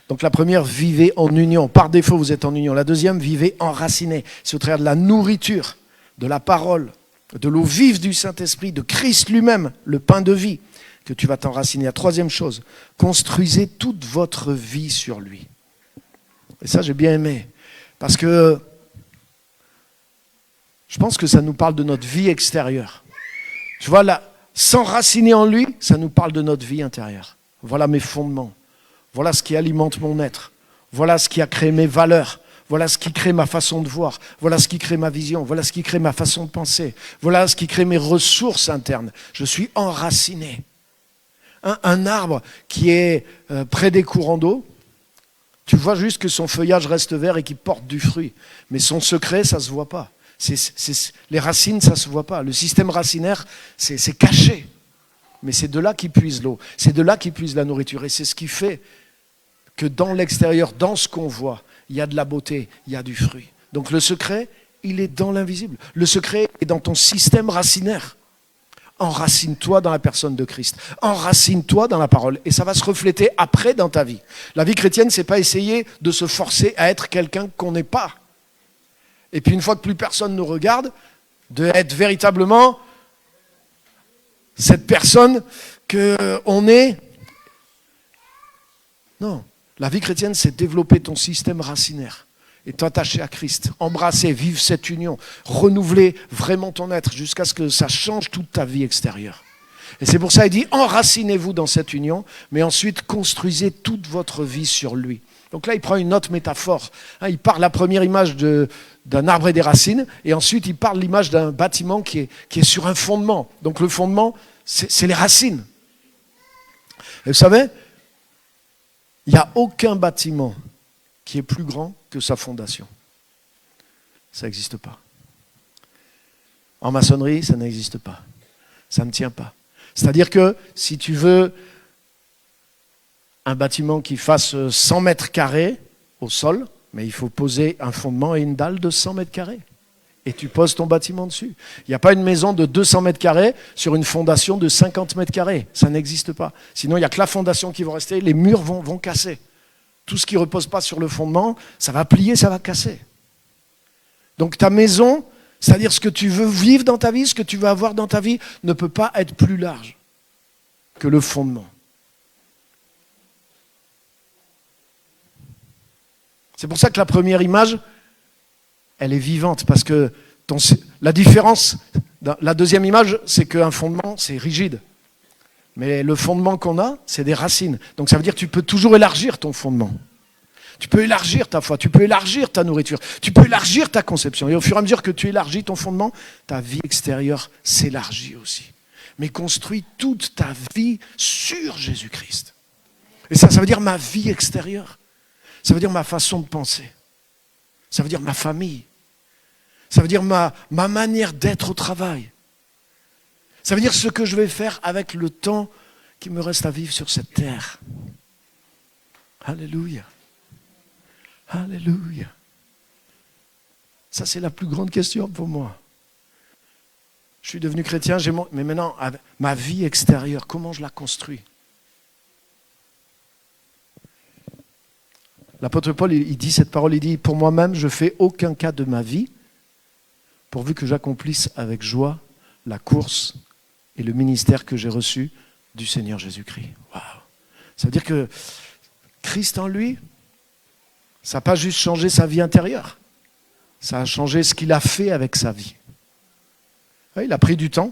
Donc la première, vivez en union. Par défaut, vous êtes en union. La deuxième, vivez enraciné. C'est au travers de la nourriture, de la parole, de l'eau vive du Saint-Esprit, de Christ lui-même, le pain de vie, que tu vas t'enraciner. La troisième chose, construisez toute votre vie sur lui. Et ça, j'ai bien aimé. Parce que je pense que ça nous parle de notre vie extérieure. Tu vois, là, s'enraciner en lui, ça nous parle de notre vie intérieure. Voilà mes fondements. Voilà ce qui alimente mon être. Voilà ce qui a créé mes valeurs. Voilà ce qui crée ma façon de voir. Voilà ce qui crée ma vision. Voilà ce qui crée ma façon de penser. Voilà ce qui crée mes ressources internes. Je suis enraciné. Un arbre qui est près des courants d'eau, tu vois juste que son feuillage reste vert et qu'il porte du fruit. Mais son secret, ça ne se voit pas. Les racines, ça ne se voit pas. Le système racinaire, c'est caché. Mais c'est de là qu'il puise l'eau. C'est de là qu'il puise la nourriture. Et c'est ce qui fait que dans l'extérieur, dans ce qu'on voit, il y a de la beauté, il y a du fruit. Donc le secret, il est dans l'invisible. Le secret est dans ton système racinaire. Enracine-toi dans la personne de Christ. Enracine-toi dans la parole. Et ça va se refléter après dans ta vie. La vie chrétienne, c'est pas essayer de se forcer à être quelqu'un qu'on n'est pas. Et puis une fois que plus personne nous regarde, d'être véritablement cette personne qu'on est. Non, la vie chrétienne, c'est développer ton système racinaire et t'attacher à Christ, embrasser, vivre cette union, renouveler vraiment ton être jusqu'à ce que ça change toute ta vie extérieure. Et c'est pour ça qu'il dit, enracinez-vous dans cette union, mais ensuite construisez toute votre vie sur lui. Donc là, il prend une autre métaphore. Il parle la première image d'un arbre et des racines, et ensuite il parle l'image d'un bâtiment qui est sur un fondement. Donc le fondement, c'est les racines. Et vous savez, il n'y a aucun bâtiment qui est plus grand que sa fondation. Ça n'existe pas. En maçonnerie, ça n'existe pas. Ça ne tient pas. C'est-à-dire que si tu veux un bâtiment qui fasse 100 mètres carrés au sol, mais il faut poser un fondement et une dalle de 100 mètres carrés. Et tu poses ton bâtiment dessus. Il n'y a pas une maison de 200 mètres carrés sur une fondation de 50 mètres carrés. Ça n'existe pas. Sinon, il n'y a que la fondation qui va rester. Les murs vont casser. Tout ce qui ne repose pas sur le fondement, ça va plier, ça va casser. Donc ta maison, c'est-à-dire ce que tu veux vivre dans ta vie, ce que tu veux avoir dans ta vie, ne peut pas être plus large que le fondement. C'est pour ça que la première image, elle est vivante, parce que la différence, la deuxième image, c'est qu'un fondement, c'est rigide. Mais le fondement qu'on a, c'est des racines. Donc ça veut dire que tu peux toujours élargir ton fondement. Tu peux élargir ta foi, tu peux élargir ta nourriture, tu peux élargir ta conception. Et au fur et à mesure que tu élargis ton fondement, ta vie extérieure s'élargit aussi. Mais construis toute ta vie sur Jésus-Christ. Et ça veut dire ma vie extérieure. Ça veut dire ma façon de penser. Ça veut dire ma famille. Ça veut dire ma manière d'être au travail. Ça veut dire ce que je vais faire avec le temps qui me reste à vivre sur cette terre. Alléluia. Alléluia. Ça, c'est la plus grande question pour moi. Je suis devenu chrétien, mais maintenant, ma vie extérieure, comment je la construis? L'apôtre Paul, il dit cette parole, il dit « Pour moi-même, je ne fais aucun cas de ma vie, pourvu que j'accomplisse avec joie la course et le ministère que j'ai reçu du Seigneur Jésus-Christ. » Waouh. Ça veut dire que Christ en lui, ça n'a pas juste changé sa vie intérieure, ça a changé ce qu'il a fait avec sa vie. Il a pris du temps,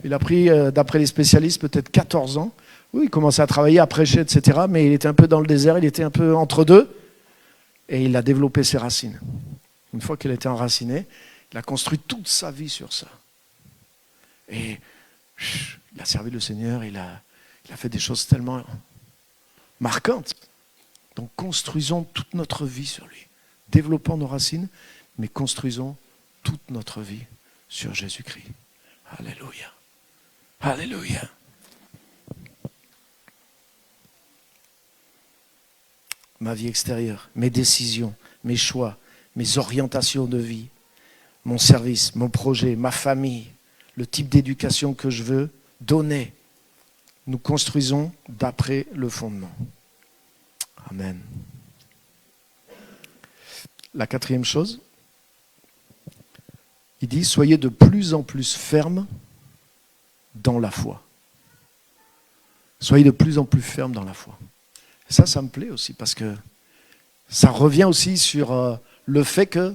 il a pris, d'après les spécialistes, peut-être 14 ans. Oui, il commençait à travailler, à prêcher, etc. Mais il était un peu dans le désert, il était un peu entre deux, et il a développé ses racines. Une fois qu'il a été enraciné, il a construit toute sa vie sur ça. Et il a servi le Seigneur, il a fait des choses tellement marquantes. Donc construisons toute notre vie sur lui. Développons nos racines, mais construisons toute notre vie sur Jésus-Christ. Alléluia. Alléluia. Ma vie extérieure, mes décisions, mes choix, mes orientations de vie, mon service, mon projet, ma famille, le type d'éducation que je veux donner. Nous construisons d'après le fondement. Amen. La quatrième chose, il dit, soyez de plus en plus fermes dans la foi. Soyez de plus en plus fermes dans la foi. Et ça me plaît aussi, parce que ça revient aussi sur le fait que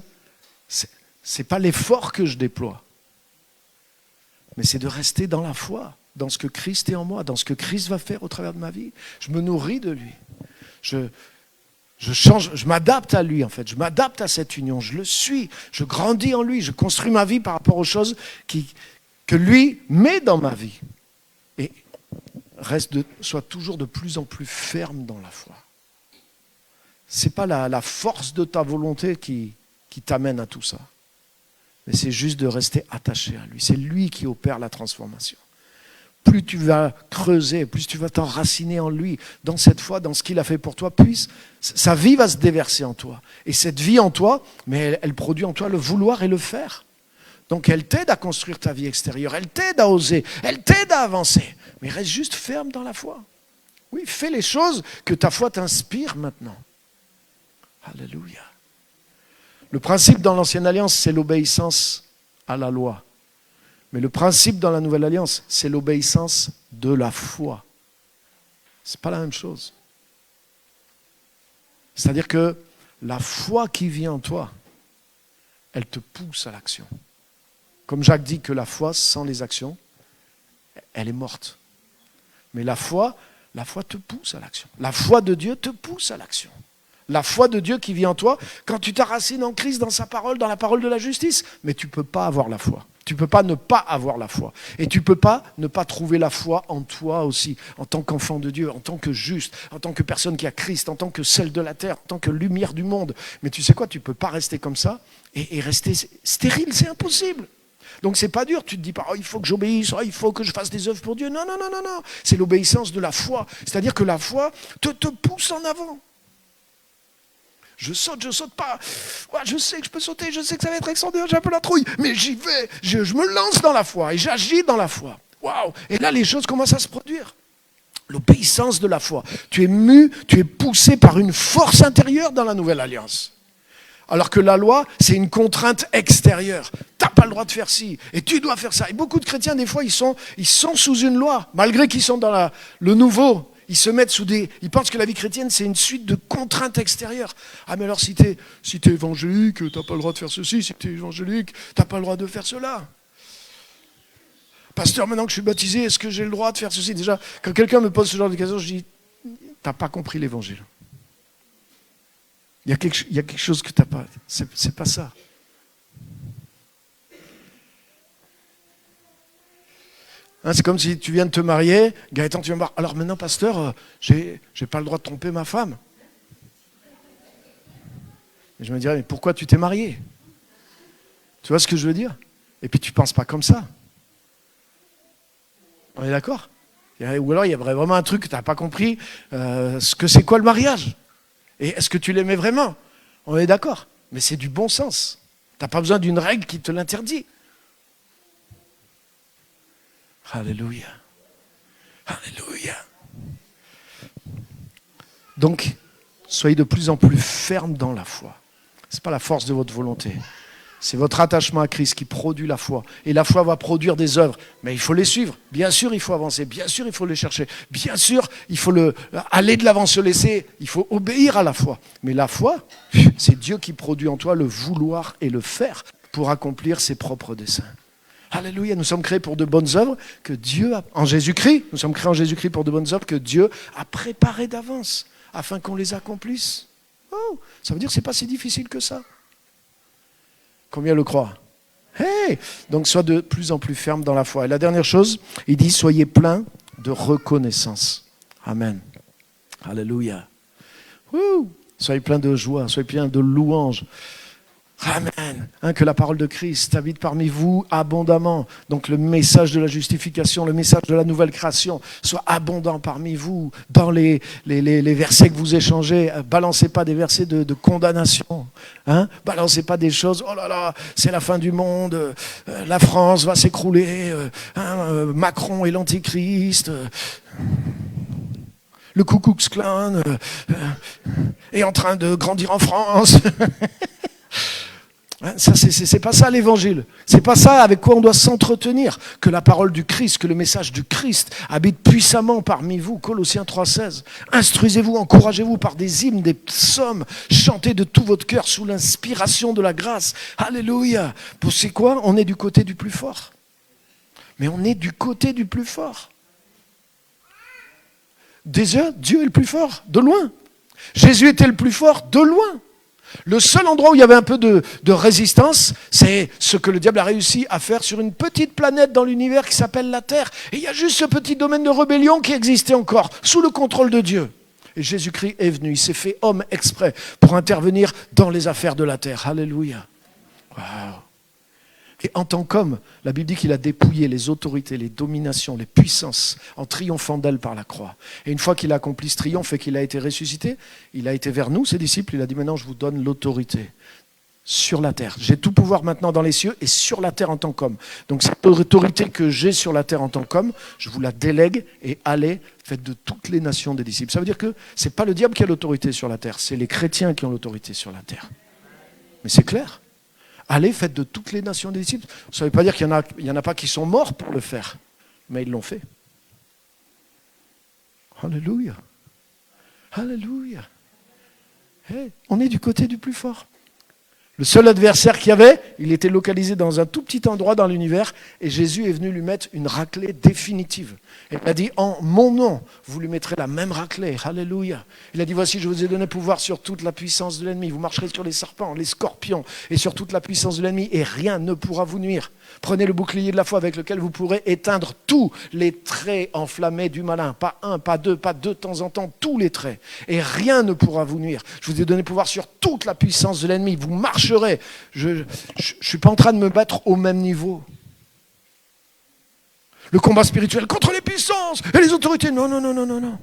c'est pas l'effort que je déploie, mais c'est de rester dans la foi, dans ce que Christ est en moi, dans ce que Christ va faire au travers de ma vie. Je me nourris de lui. Je change, je m'adapte à lui en fait, je m'adapte à cette union, je le suis, je grandis en lui, je construis ma vie par rapport aux choses que lui met dans ma vie. Et sois toujours de plus en plus ferme dans la foi. C'est pas la force de ta volonté qui t'amène à tout ça, mais c'est juste de rester attaché à lui. C'est lui qui opère la transformation. Plus tu vas creuser, plus tu vas t'enraciner en lui, dans cette foi, dans ce qu'il a fait pour toi, puis sa vie va se déverser en toi. Et cette vie en toi, mais elle produit en toi le vouloir et le faire. Donc elle t'aide à construire ta vie extérieure, elle t'aide à oser, elle t'aide à avancer. Mais reste juste ferme dans la foi. Oui, fais les choses que ta foi t'inspire maintenant. Alléluia. Le principe dans l'Ancienne Alliance, c'est l'obéissance à la loi. Mais le principe dans la Nouvelle Alliance, c'est l'obéissance de la foi. Ce n'est pas la même chose. C'est-à-dire que la foi qui vit en toi, elle te pousse à l'action. Comme Jacques dit que la foi, sans les actions, elle est morte. Mais la foi te pousse à l'action. La foi de Dieu te pousse à l'action. La foi de Dieu qui vit en toi, quand tu t'enracines en Christ, dans sa parole, dans la parole de la justice, mais tu ne peux pas avoir la foi. Tu ne peux pas ne pas avoir la foi. Et tu ne peux pas ne pas trouver la foi en toi aussi, en tant qu'enfant de Dieu, en tant que juste, en tant que personne qui a Christ, en tant que sel de la terre, en tant que lumière du monde. Mais tu sais quoi, tu ne peux pas rester comme ça et rester stérile, c'est impossible. Donc c'est pas dur, tu te dis pas, oh, il faut que j'obéisse, oh, il faut que je fasse des œuvres pour Dieu. Non, non, non, non, non. C'est l'obéissance de la foi. C'est-à-dire que la foi te pousse en avant. Je saute pas. Ouais, je sais que je peux sauter, je sais que ça va être extraordinaire, j'ai un peu la trouille, mais j'y vais, je me lance dans la foi et j'agis dans la foi. Waouh! Et là, les choses commencent à se produire. L'obéissance de la foi. Tu es mu, tu es poussé par une force intérieure dans la Nouvelle Alliance. Alors que la loi, c'est une contrainte extérieure. Tu n'as pas le droit de faire ci, et tu dois faire ça. Et beaucoup de chrétiens, des fois, ils sont sous une loi, malgré qu'ils sont dans le nouveau. Ils se mettent ils pensent que la vie chrétienne, c'est une suite de contraintes extérieures. Ah, mais alors si t'es évangélique, t'as pas le droit de faire ceci. Si t'es évangélique, t'as pas le droit de faire cela. Pasteur, maintenant que je suis baptisé, est-ce que j'ai le droit de faire ceci? Déjà, quand quelqu'un me pose ce genre de questions, je dis, t'as pas compris l'évangile. Il y a quelque chose que t'as pas. C'est pas ça. Hein, c'est comme si tu viens de te marier, Gaëtan, tu viens me voir. Alors maintenant, pasteur, j'ai pas le droit de tromper ma femme. Et je me dirais, mais pourquoi tu t'es marié? Tu vois ce que je veux dire? Et puis tu penses pas comme ça. On est d'accord? Ou alors il y a vraiment un truc que tu n'as pas compris, ce que c'est quoi le mariage? Et est-ce que tu l'aimais vraiment? On est d'accord. Mais c'est du bon sens. Tu n'as pas besoin d'une règle qui te l'interdit. Alléluia. Alléluia. Donc, soyez de plus en plus fermes dans la foi. Ce n'est pas la force de votre volonté. C'est votre attachement à Christ qui produit la foi. Et la foi va produire des œuvres. Mais il faut les suivre. Bien sûr, il faut avancer. Bien sûr, il faut les chercher. Bien sûr, il faut aller de l'avant, se laisser. Il faut obéir à la foi. Mais la foi, c'est Dieu qui produit en toi le vouloir et le faire pour accomplir ses propres desseins. Alléluia, nous sommes créés pour de bonnes œuvres que Dieu a... En Jésus-Christ, nous sommes créés en Jésus-Christ pour de bonnes œuvres que Dieu a préparées d'avance afin qu'on les accomplisse. Oh, ça veut dire que ce n'est pas si difficile que ça. Combien le croient? Hey! Donc, sois de plus en plus ferme dans la foi. Et la dernière chose, il dit, soyez pleins de reconnaissance. Amen. Alléluia. Soyez pleins de joie, soyez pleins de louanges. Amen. Que la parole de Christ habite parmi vous abondamment. Donc le message de la justification, le message de la nouvelle création soit abondant parmi vous dans les versets que vous échangez. Balancez pas des versets de condamnation. Balancez pas des choses, oh là là, c'est la fin du monde, la France va s'écrouler, Macron est l'antichrist. Le Ku Klux Klan est en train de grandir en France. Ça, c'est pas ça l'évangile. C'est pas ça avec quoi on doit s'entretenir. Que la parole du Christ, que le message du Christ habite puissamment parmi vous. Colossiens 3,16. Instruisez-vous, encouragez-vous par des hymnes, des psaumes. Chantez de tout votre cœur sous l'inspiration de la grâce. Alléluia. C'est quoi? On est du côté du plus fort. Mais on est du côté du plus fort. Déjà, Dieu est le plus fort, de loin. Jésus était le plus fort, de loin. Le seul endroit où il y avait un peu de résistance, c'est ce que le diable a réussi à faire sur une petite planète dans l'univers qui s'appelle la Terre. Et il y a juste ce petit domaine de rébellion qui existait encore, sous le contrôle de Dieu. Et Jésus-Christ est venu, il s'est fait homme exprès pour intervenir dans les affaires de la Terre. Alléluia. Waouh. Et en tant qu'homme, la Bible dit qu'il a dépouillé les autorités, les dominations, les puissances en triomphant d'elles par la croix. Et une fois qu'il a accompli ce triomphe et qu'il a été ressuscité, il a été vers nous, ses disciples, il a dit maintenant je vous donne l'autorité sur la terre. J'ai tout pouvoir maintenant dans les cieux et sur la terre en tant qu'homme. Donc cette autorité que j'ai sur la terre en tant qu'homme, je vous la délègue et allez, faites de toutes les nations des disciples. Ça veut dire que ce n'est pas le diable qui a l'autorité sur la terre, c'est les chrétiens qui ont l'autorité sur la terre. Mais c'est clair. Allez, faites de toutes les nations des disciples. Ça ne veut pas dire qu'il n'y en a pas qui sont morts pour le faire, mais ils l'ont fait. Alléluia. Alléluia. Hey, on est du côté du plus fort. Le seul adversaire qu'il y avait, il était localisé dans un tout petit endroit dans l'univers et Jésus est venu lui mettre une raclée définitive. Et il a dit, en mon nom, vous lui mettrez la même raclée. Alléluia. Il a dit, voici, je vous ai donné pouvoir sur toute la puissance de l'ennemi. Vous marcherez sur les serpents, les scorpions et sur toute la puissance de l'ennemi et rien ne pourra vous nuire. Prenez le bouclier de la foi avec lequel vous pourrez éteindre tous les traits enflammés du malin. Pas un, pas deux de temps en temps, tous les traits. Et rien ne pourra vous nuire. Je vous ai donné pouvoir sur toute la puissance de l'ennemi. Vous marcherez. Je ne suis pas en train de me battre au même niveau. Le combat spirituel contre les puissances et les autorités. Non, non, non, non, non, non.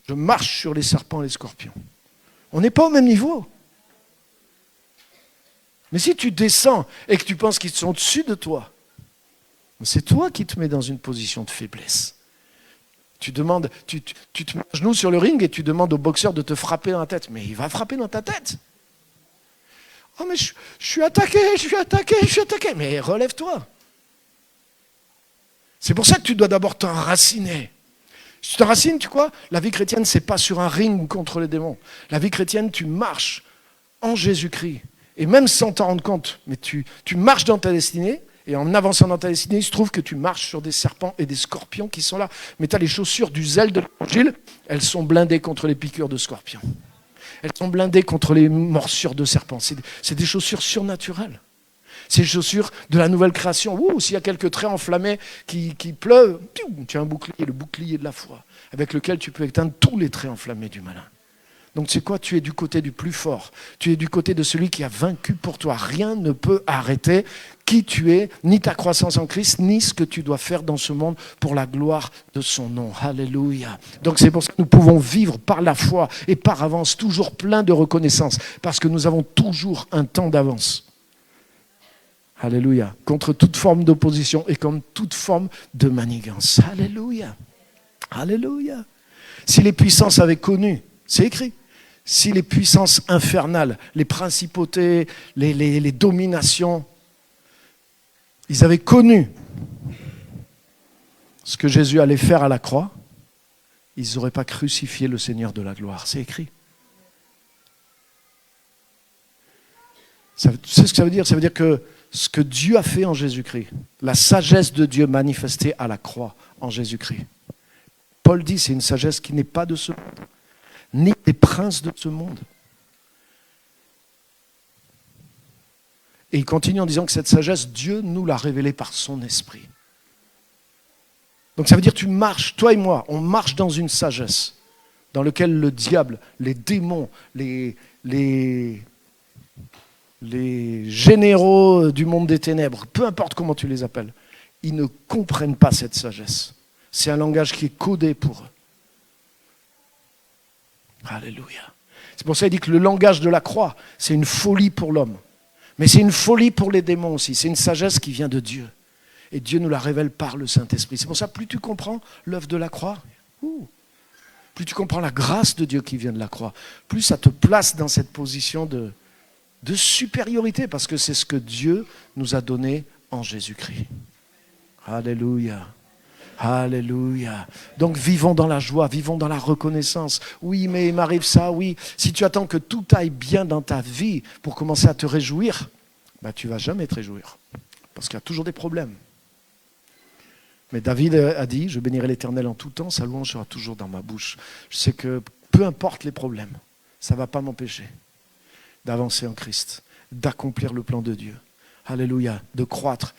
Je marche sur les serpents et les scorpions. On n'est pas au même niveau. Mais si tu descends et que tu penses qu'ils sont au-dessus de toi, c'est toi qui te mets dans une position de faiblesse. Tu te mets à genoux sur le ring et tu demandes au boxeur de te frapper dans la tête. Mais il va frapper dans ta tête. Oh mais je suis attaqué. Mais relève-toi. C'est pour ça que tu dois d'abord t'enraciner. Tu t'enracines, tu quoi? La vie chrétienne, c'est pas sur un ring contre les démons. La vie chrétienne, tu marches en Jésus-Christ. Et même sans t'en rendre compte, mais tu marches dans ta destinée, et en avançant dans ta destinée, il se trouve que tu marches sur des serpents et des scorpions qui sont là. Mais tu as les chaussures du zèle de l'évangile, elles sont blindées contre les piqûres de scorpions. Elles sont blindées contre les morsures de serpents. C'est des chaussures surnaturelles. C'est les chaussures de la nouvelle création. Ouh, s'il y a quelques traits enflammés qui pleuvent, tu as un bouclier, le bouclier de la foi, avec lequel tu peux éteindre tous les traits enflammés du malin. Donc tu sais quoi, tu es du côté du plus fort. Tu es du côté de celui qui a vaincu pour toi. Rien ne peut arrêter qui tu es, ni ta croissance en Christ, ni ce que tu dois faire dans ce monde pour la gloire de son nom. Alléluia. Donc c'est pour ça que nous pouvons vivre par la foi et par avance, toujours plein de reconnaissance, parce que nous avons toujours un temps d'avance. Alléluia. Contre toute forme d'opposition et contre toute forme de manigance. Alléluia. Alléluia. Si les puissances avaient connu, c'est écrit, si les puissances infernales, les principautés, les dominations, ils avaient connu ce que Jésus allait faire à la croix, ils n'auraient pas crucifié le Seigneur de la gloire. C'est écrit. Tu sais ce que ça veut dire? Ça veut dire que ce que Dieu a fait en Jésus-Christ, la sagesse de Dieu manifestée à la croix en Jésus-Christ. Paul dit, c'est une sagesse qui n'est pas de ce monde, ni des princes de ce monde. Et il continue en disant que cette sagesse, Dieu nous l'a révélée par son esprit. Donc ça veut dire tu marches, toi et moi, on marche dans une sagesse dans laquelle le diable, les démons, les généraux du monde des ténèbres, peu importe comment tu les appelles, ils ne comprennent pas cette sagesse. C'est un langage qui est codé pour eux. Alléluia. C'est pour ça qu'il dit que le langage de la croix, c'est une folie pour l'homme. Mais c'est une folie pour les démons aussi. C'est une sagesse qui vient de Dieu. Et Dieu nous la révèle par le Saint-Esprit. C'est pour ça que plus tu comprends l'œuvre de la croix, plus tu comprends la grâce de Dieu qui vient de la croix, plus ça te place dans cette position de supériorité, parce que c'est ce que Dieu nous a donné en Jésus-Christ. Alléluia. Alléluia. Donc vivons dans la joie, vivons dans la reconnaissance. Oui, mais il m'arrive ça, oui. Si tu attends que tout aille bien dans ta vie pour commencer à te réjouir, tu ne vas jamais te réjouir. Parce qu'il y a toujours des problèmes. Mais David a dit, je bénirai l'Éternel en tout temps, sa louange sera toujours dans ma bouche. Je sais que peu importe les problèmes, ça ne va pas m'empêcher d'avancer en Christ, d'accomplir le plan de Dieu. Alléluia, de croître,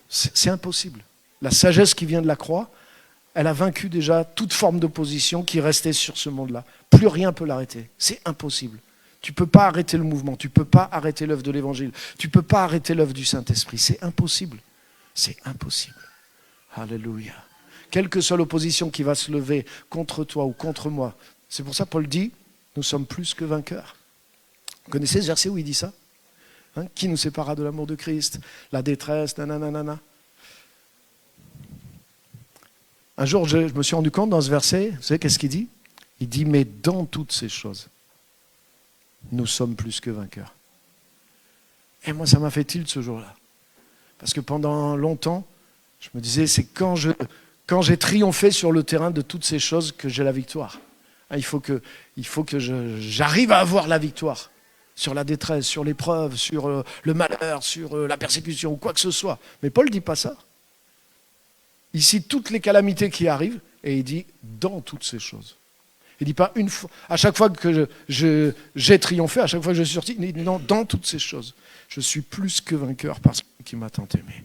c'est impossible. La sagesse qui vient de la croix, elle a vaincu déjà toute forme d'opposition qui restait sur ce monde-là. Plus rien ne peut l'arrêter. C'est impossible. Tu ne peux pas arrêter le mouvement, tu ne peux pas arrêter l'œuvre de l'Évangile, tu ne peux pas arrêter l'œuvre du Saint-Esprit. C'est impossible. C'est impossible. Alléluia. Quelle que soit l'opposition qui va se lever contre toi ou contre moi, c'est pour ça que Paul dit, nous sommes plus que vainqueurs. Vous connaissez ce verset où il dit ça? Qui nous séparera de l'amour de Christ? La détresse, nanana. Un jour, je me suis rendu compte dans ce verset, vous savez qu'est-ce qu'il dit? Il dit, mais dans toutes ces choses, nous sommes plus que vainqueurs. Et moi, ça m'a fait tilt ce jour-là. Parce que pendant longtemps, je me disais, c'est quand j'ai triomphé sur le terrain de toutes ces choses que j'ai la victoire. Il faut que j'arrive à avoir la victoire sur la détresse, sur l'épreuve, sur le malheur, sur la persécution ou quoi que ce soit. Mais Paul ne dit pas ça. Il cite toutes les calamités qui arrivent et il dit dans toutes ces choses. Il ne dit pas une fois, à chaque fois que j'ai triomphé, à chaque fois que je suis sorti, il dit non, dans toutes ces choses. Je suis plus que vainqueur par celui qui m'a tant aimé.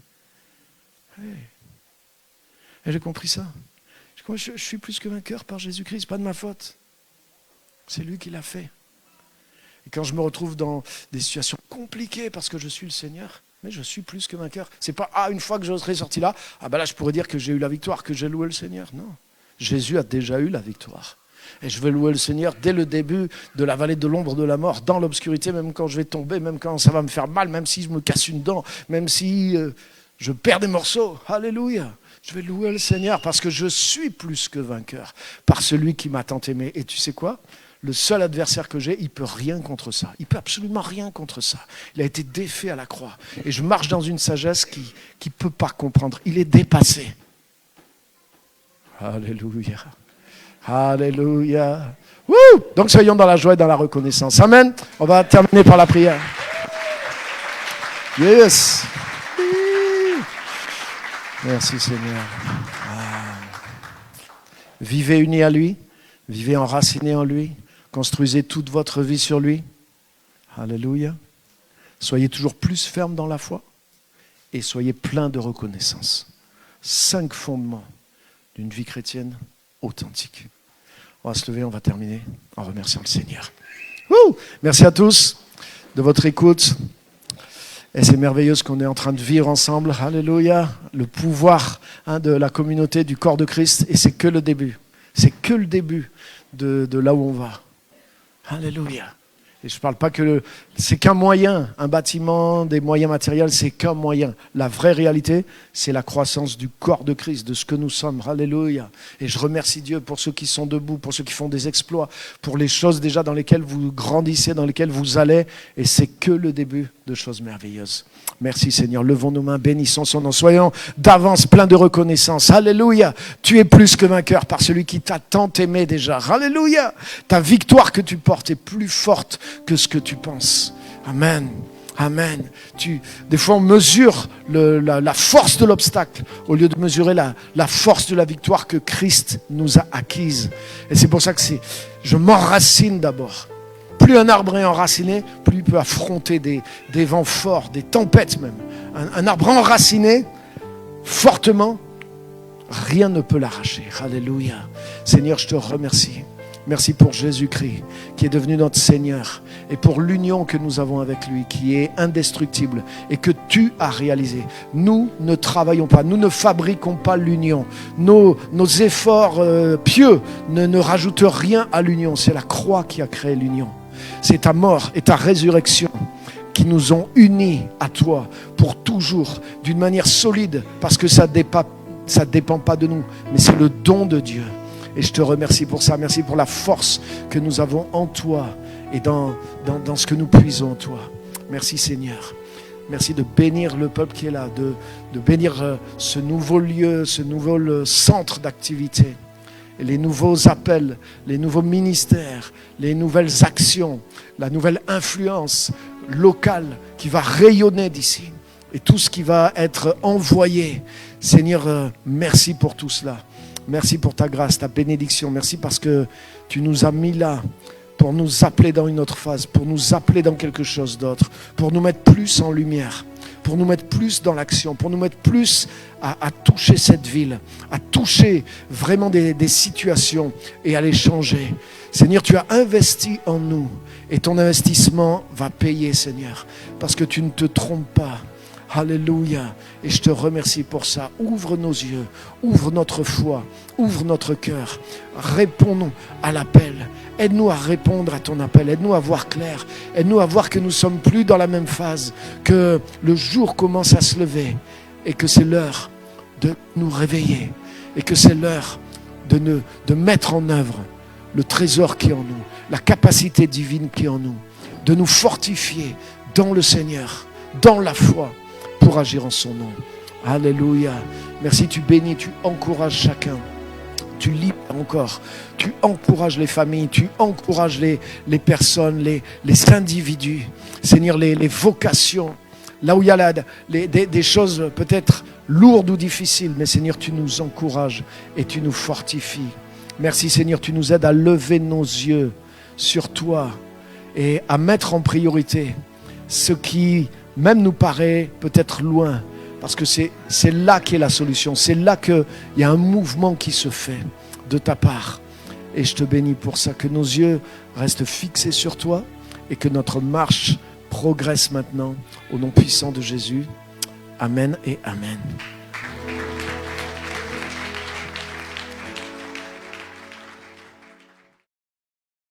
Et j'ai compris ça. Je suis plus que vainqueur par Jésus-Christ, pas de ma faute. C'est lui qui l'a fait. Et quand je me retrouve dans des situations compliquées parce que je suis le Seigneur, mais je suis plus que vainqueur. C'est pas, une fois que je serai sorti là, là je pourrais dire que j'ai eu la victoire, que j'ai loué le Seigneur. Non, Jésus a déjà eu la victoire. Et je vais louer le Seigneur dès le début de la vallée de l'ombre de la mort, dans l'obscurité, même quand je vais tomber, même quand ça va me faire mal, même si je me casse une dent, même si je perds des morceaux. Alléluia. Je vais louer le Seigneur parce que je suis plus que vainqueur par celui qui m'a tant aimé. Et tu sais quoi? Le seul adversaire que j'ai, il ne peut rien contre ça. Il ne peut absolument rien contre ça. Il a été défait à la croix. Et je marche dans une sagesse qui ne peut pas comprendre. Il est dépassé. Alléluia. Alléluia. Wouh! Donc soyons dans la joie et dans la reconnaissance. Amen. On va terminer par la prière. Yes. Merci Seigneur. Vivez unis à lui. Vivez enracinés en lui. Construisez toute votre vie sur lui. Alléluia. Soyez toujours plus fermes dans la foi. Et soyez pleins de reconnaissance. 5 fondements d'une vie chrétienne authentique. On va se lever, on va terminer en remerciant le Seigneur. Merci à tous de votre écoute. Et c'est merveilleux ce qu'on est en train de vivre ensemble. Alléluia. Le pouvoir de la communauté, du corps de Christ. Et c'est que le début. C'est que le début de là où on va. Alléluia. Et je ne parle pas que c'est qu'un moyen, un bâtiment, des moyens matériels, c'est qu'un moyen. La vraie réalité, c'est la croissance du corps de Christ, de ce que nous sommes. Alléluia. Et je remercie Dieu pour ceux qui sont debout, pour ceux qui font des exploits, pour les choses déjà dans lesquelles vous grandissez, dans lesquelles vous allez. Et c'est que le début de choses merveilleuses. Merci Seigneur. Levons nos mains, bénissons son nom. Soyons d'avance pleins de reconnaissance. Alléluia. Tu es plus que vainqueur par celui qui t'a tant aimé déjà. Alléluia. Ta victoire que tu portes est plus forte que ce que tu penses. Amen. Amen. Des fois, on mesure la force de l'obstacle au lieu de mesurer la force de la victoire que Christ nous a acquise. Et c'est pour ça que je m'enracine d'abord. Plus un arbre est enraciné, plus il peut affronter des vents forts, des tempêtes même. Un arbre enraciné, fortement, rien ne peut l'arracher. Alléluia. Seigneur, je te remercie. Merci pour Jésus-Christ, qui est devenu notre Seigneur, et pour l'union que nous avons avec lui, qui est indestructible, et que tu as réalisé. Nous ne travaillons pas, nous ne fabriquons pas l'union. Nos efforts pieux ne rajoutent rien à l'union. C'est la croix qui a créé l'union. C'est ta mort et ta résurrection qui nous ont unis à toi pour toujours, d'une manière solide, parce que ça dépend pas de nous, mais c'est le don de Dieu. Et je te remercie pour ça. Merci pour la force que nous avons en toi et dans ce que nous puisons en toi. Merci Seigneur. Merci de bénir le peuple qui est là, de bénir ce nouveau lieu, ce nouveau centre d'activité. Et les nouveaux appels, les nouveaux ministères, les nouvelles actions, la nouvelle influence locale qui va rayonner d'ici. Et tout ce qui va être envoyé. Seigneur, merci pour tout cela. Merci pour ta grâce, ta bénédiction. Merci parce que tu nous as mis là pour nous appeler dans une autre phase, pour nous appeler dans quelque chose d'autre, pour nous mettre plus en lumière, pour nous mettre plus dans l'action, pour nous mettre plus à toucher cette ville, à toucher vraiment des situations et à les changer. Seigneur, tu as investi en nous et ton investissement va payer, Seigneur, parce que tu ne te trompes pas. Alléluia. Et je te remercie pour ça. Ouvre nos yeux, ouvre notre foi, ouvre notre cœur. Réponds-nous à l'appel. Aide-nous à répondre à ton appel. Aide-nous à voir clair. Aide-nous à voir que nous ne sommes plus dans la même phase, que le jour commence à se lever et que c'est l'heure de nous réveiller et que c'est l'heure de mettre en œuvre le trésor qui est en nous, la capacité divine qui est en nous, de nous fortifier dans le Seigneur, dans la foi, pour agir en son nom. Alléluia. Merci, tu bénis, tu encourages chacun. Tu libères encore. Tu encourages les familles, tu encourages les personnes, les individus. Seigneur, les vocations. Là où il y a des choses peut-être lourdes ou difficiles, mais Seigneur, tu nous encourages et tu nous fortifies. Merci Seigneur, tu nous aides à lever nos yeux sur toi et à mettre en priorité ce qui même nous paraît peut-être loin, parce que c'est là qu'est la solution, c'est là qu'il y a un mouvement qui se fait de ta part. Et je te bénis pour ça, que nos yeux restent fixés sur toi et que notre marche progresse maintenant au nom puissant de Jésus. Amen et Amen.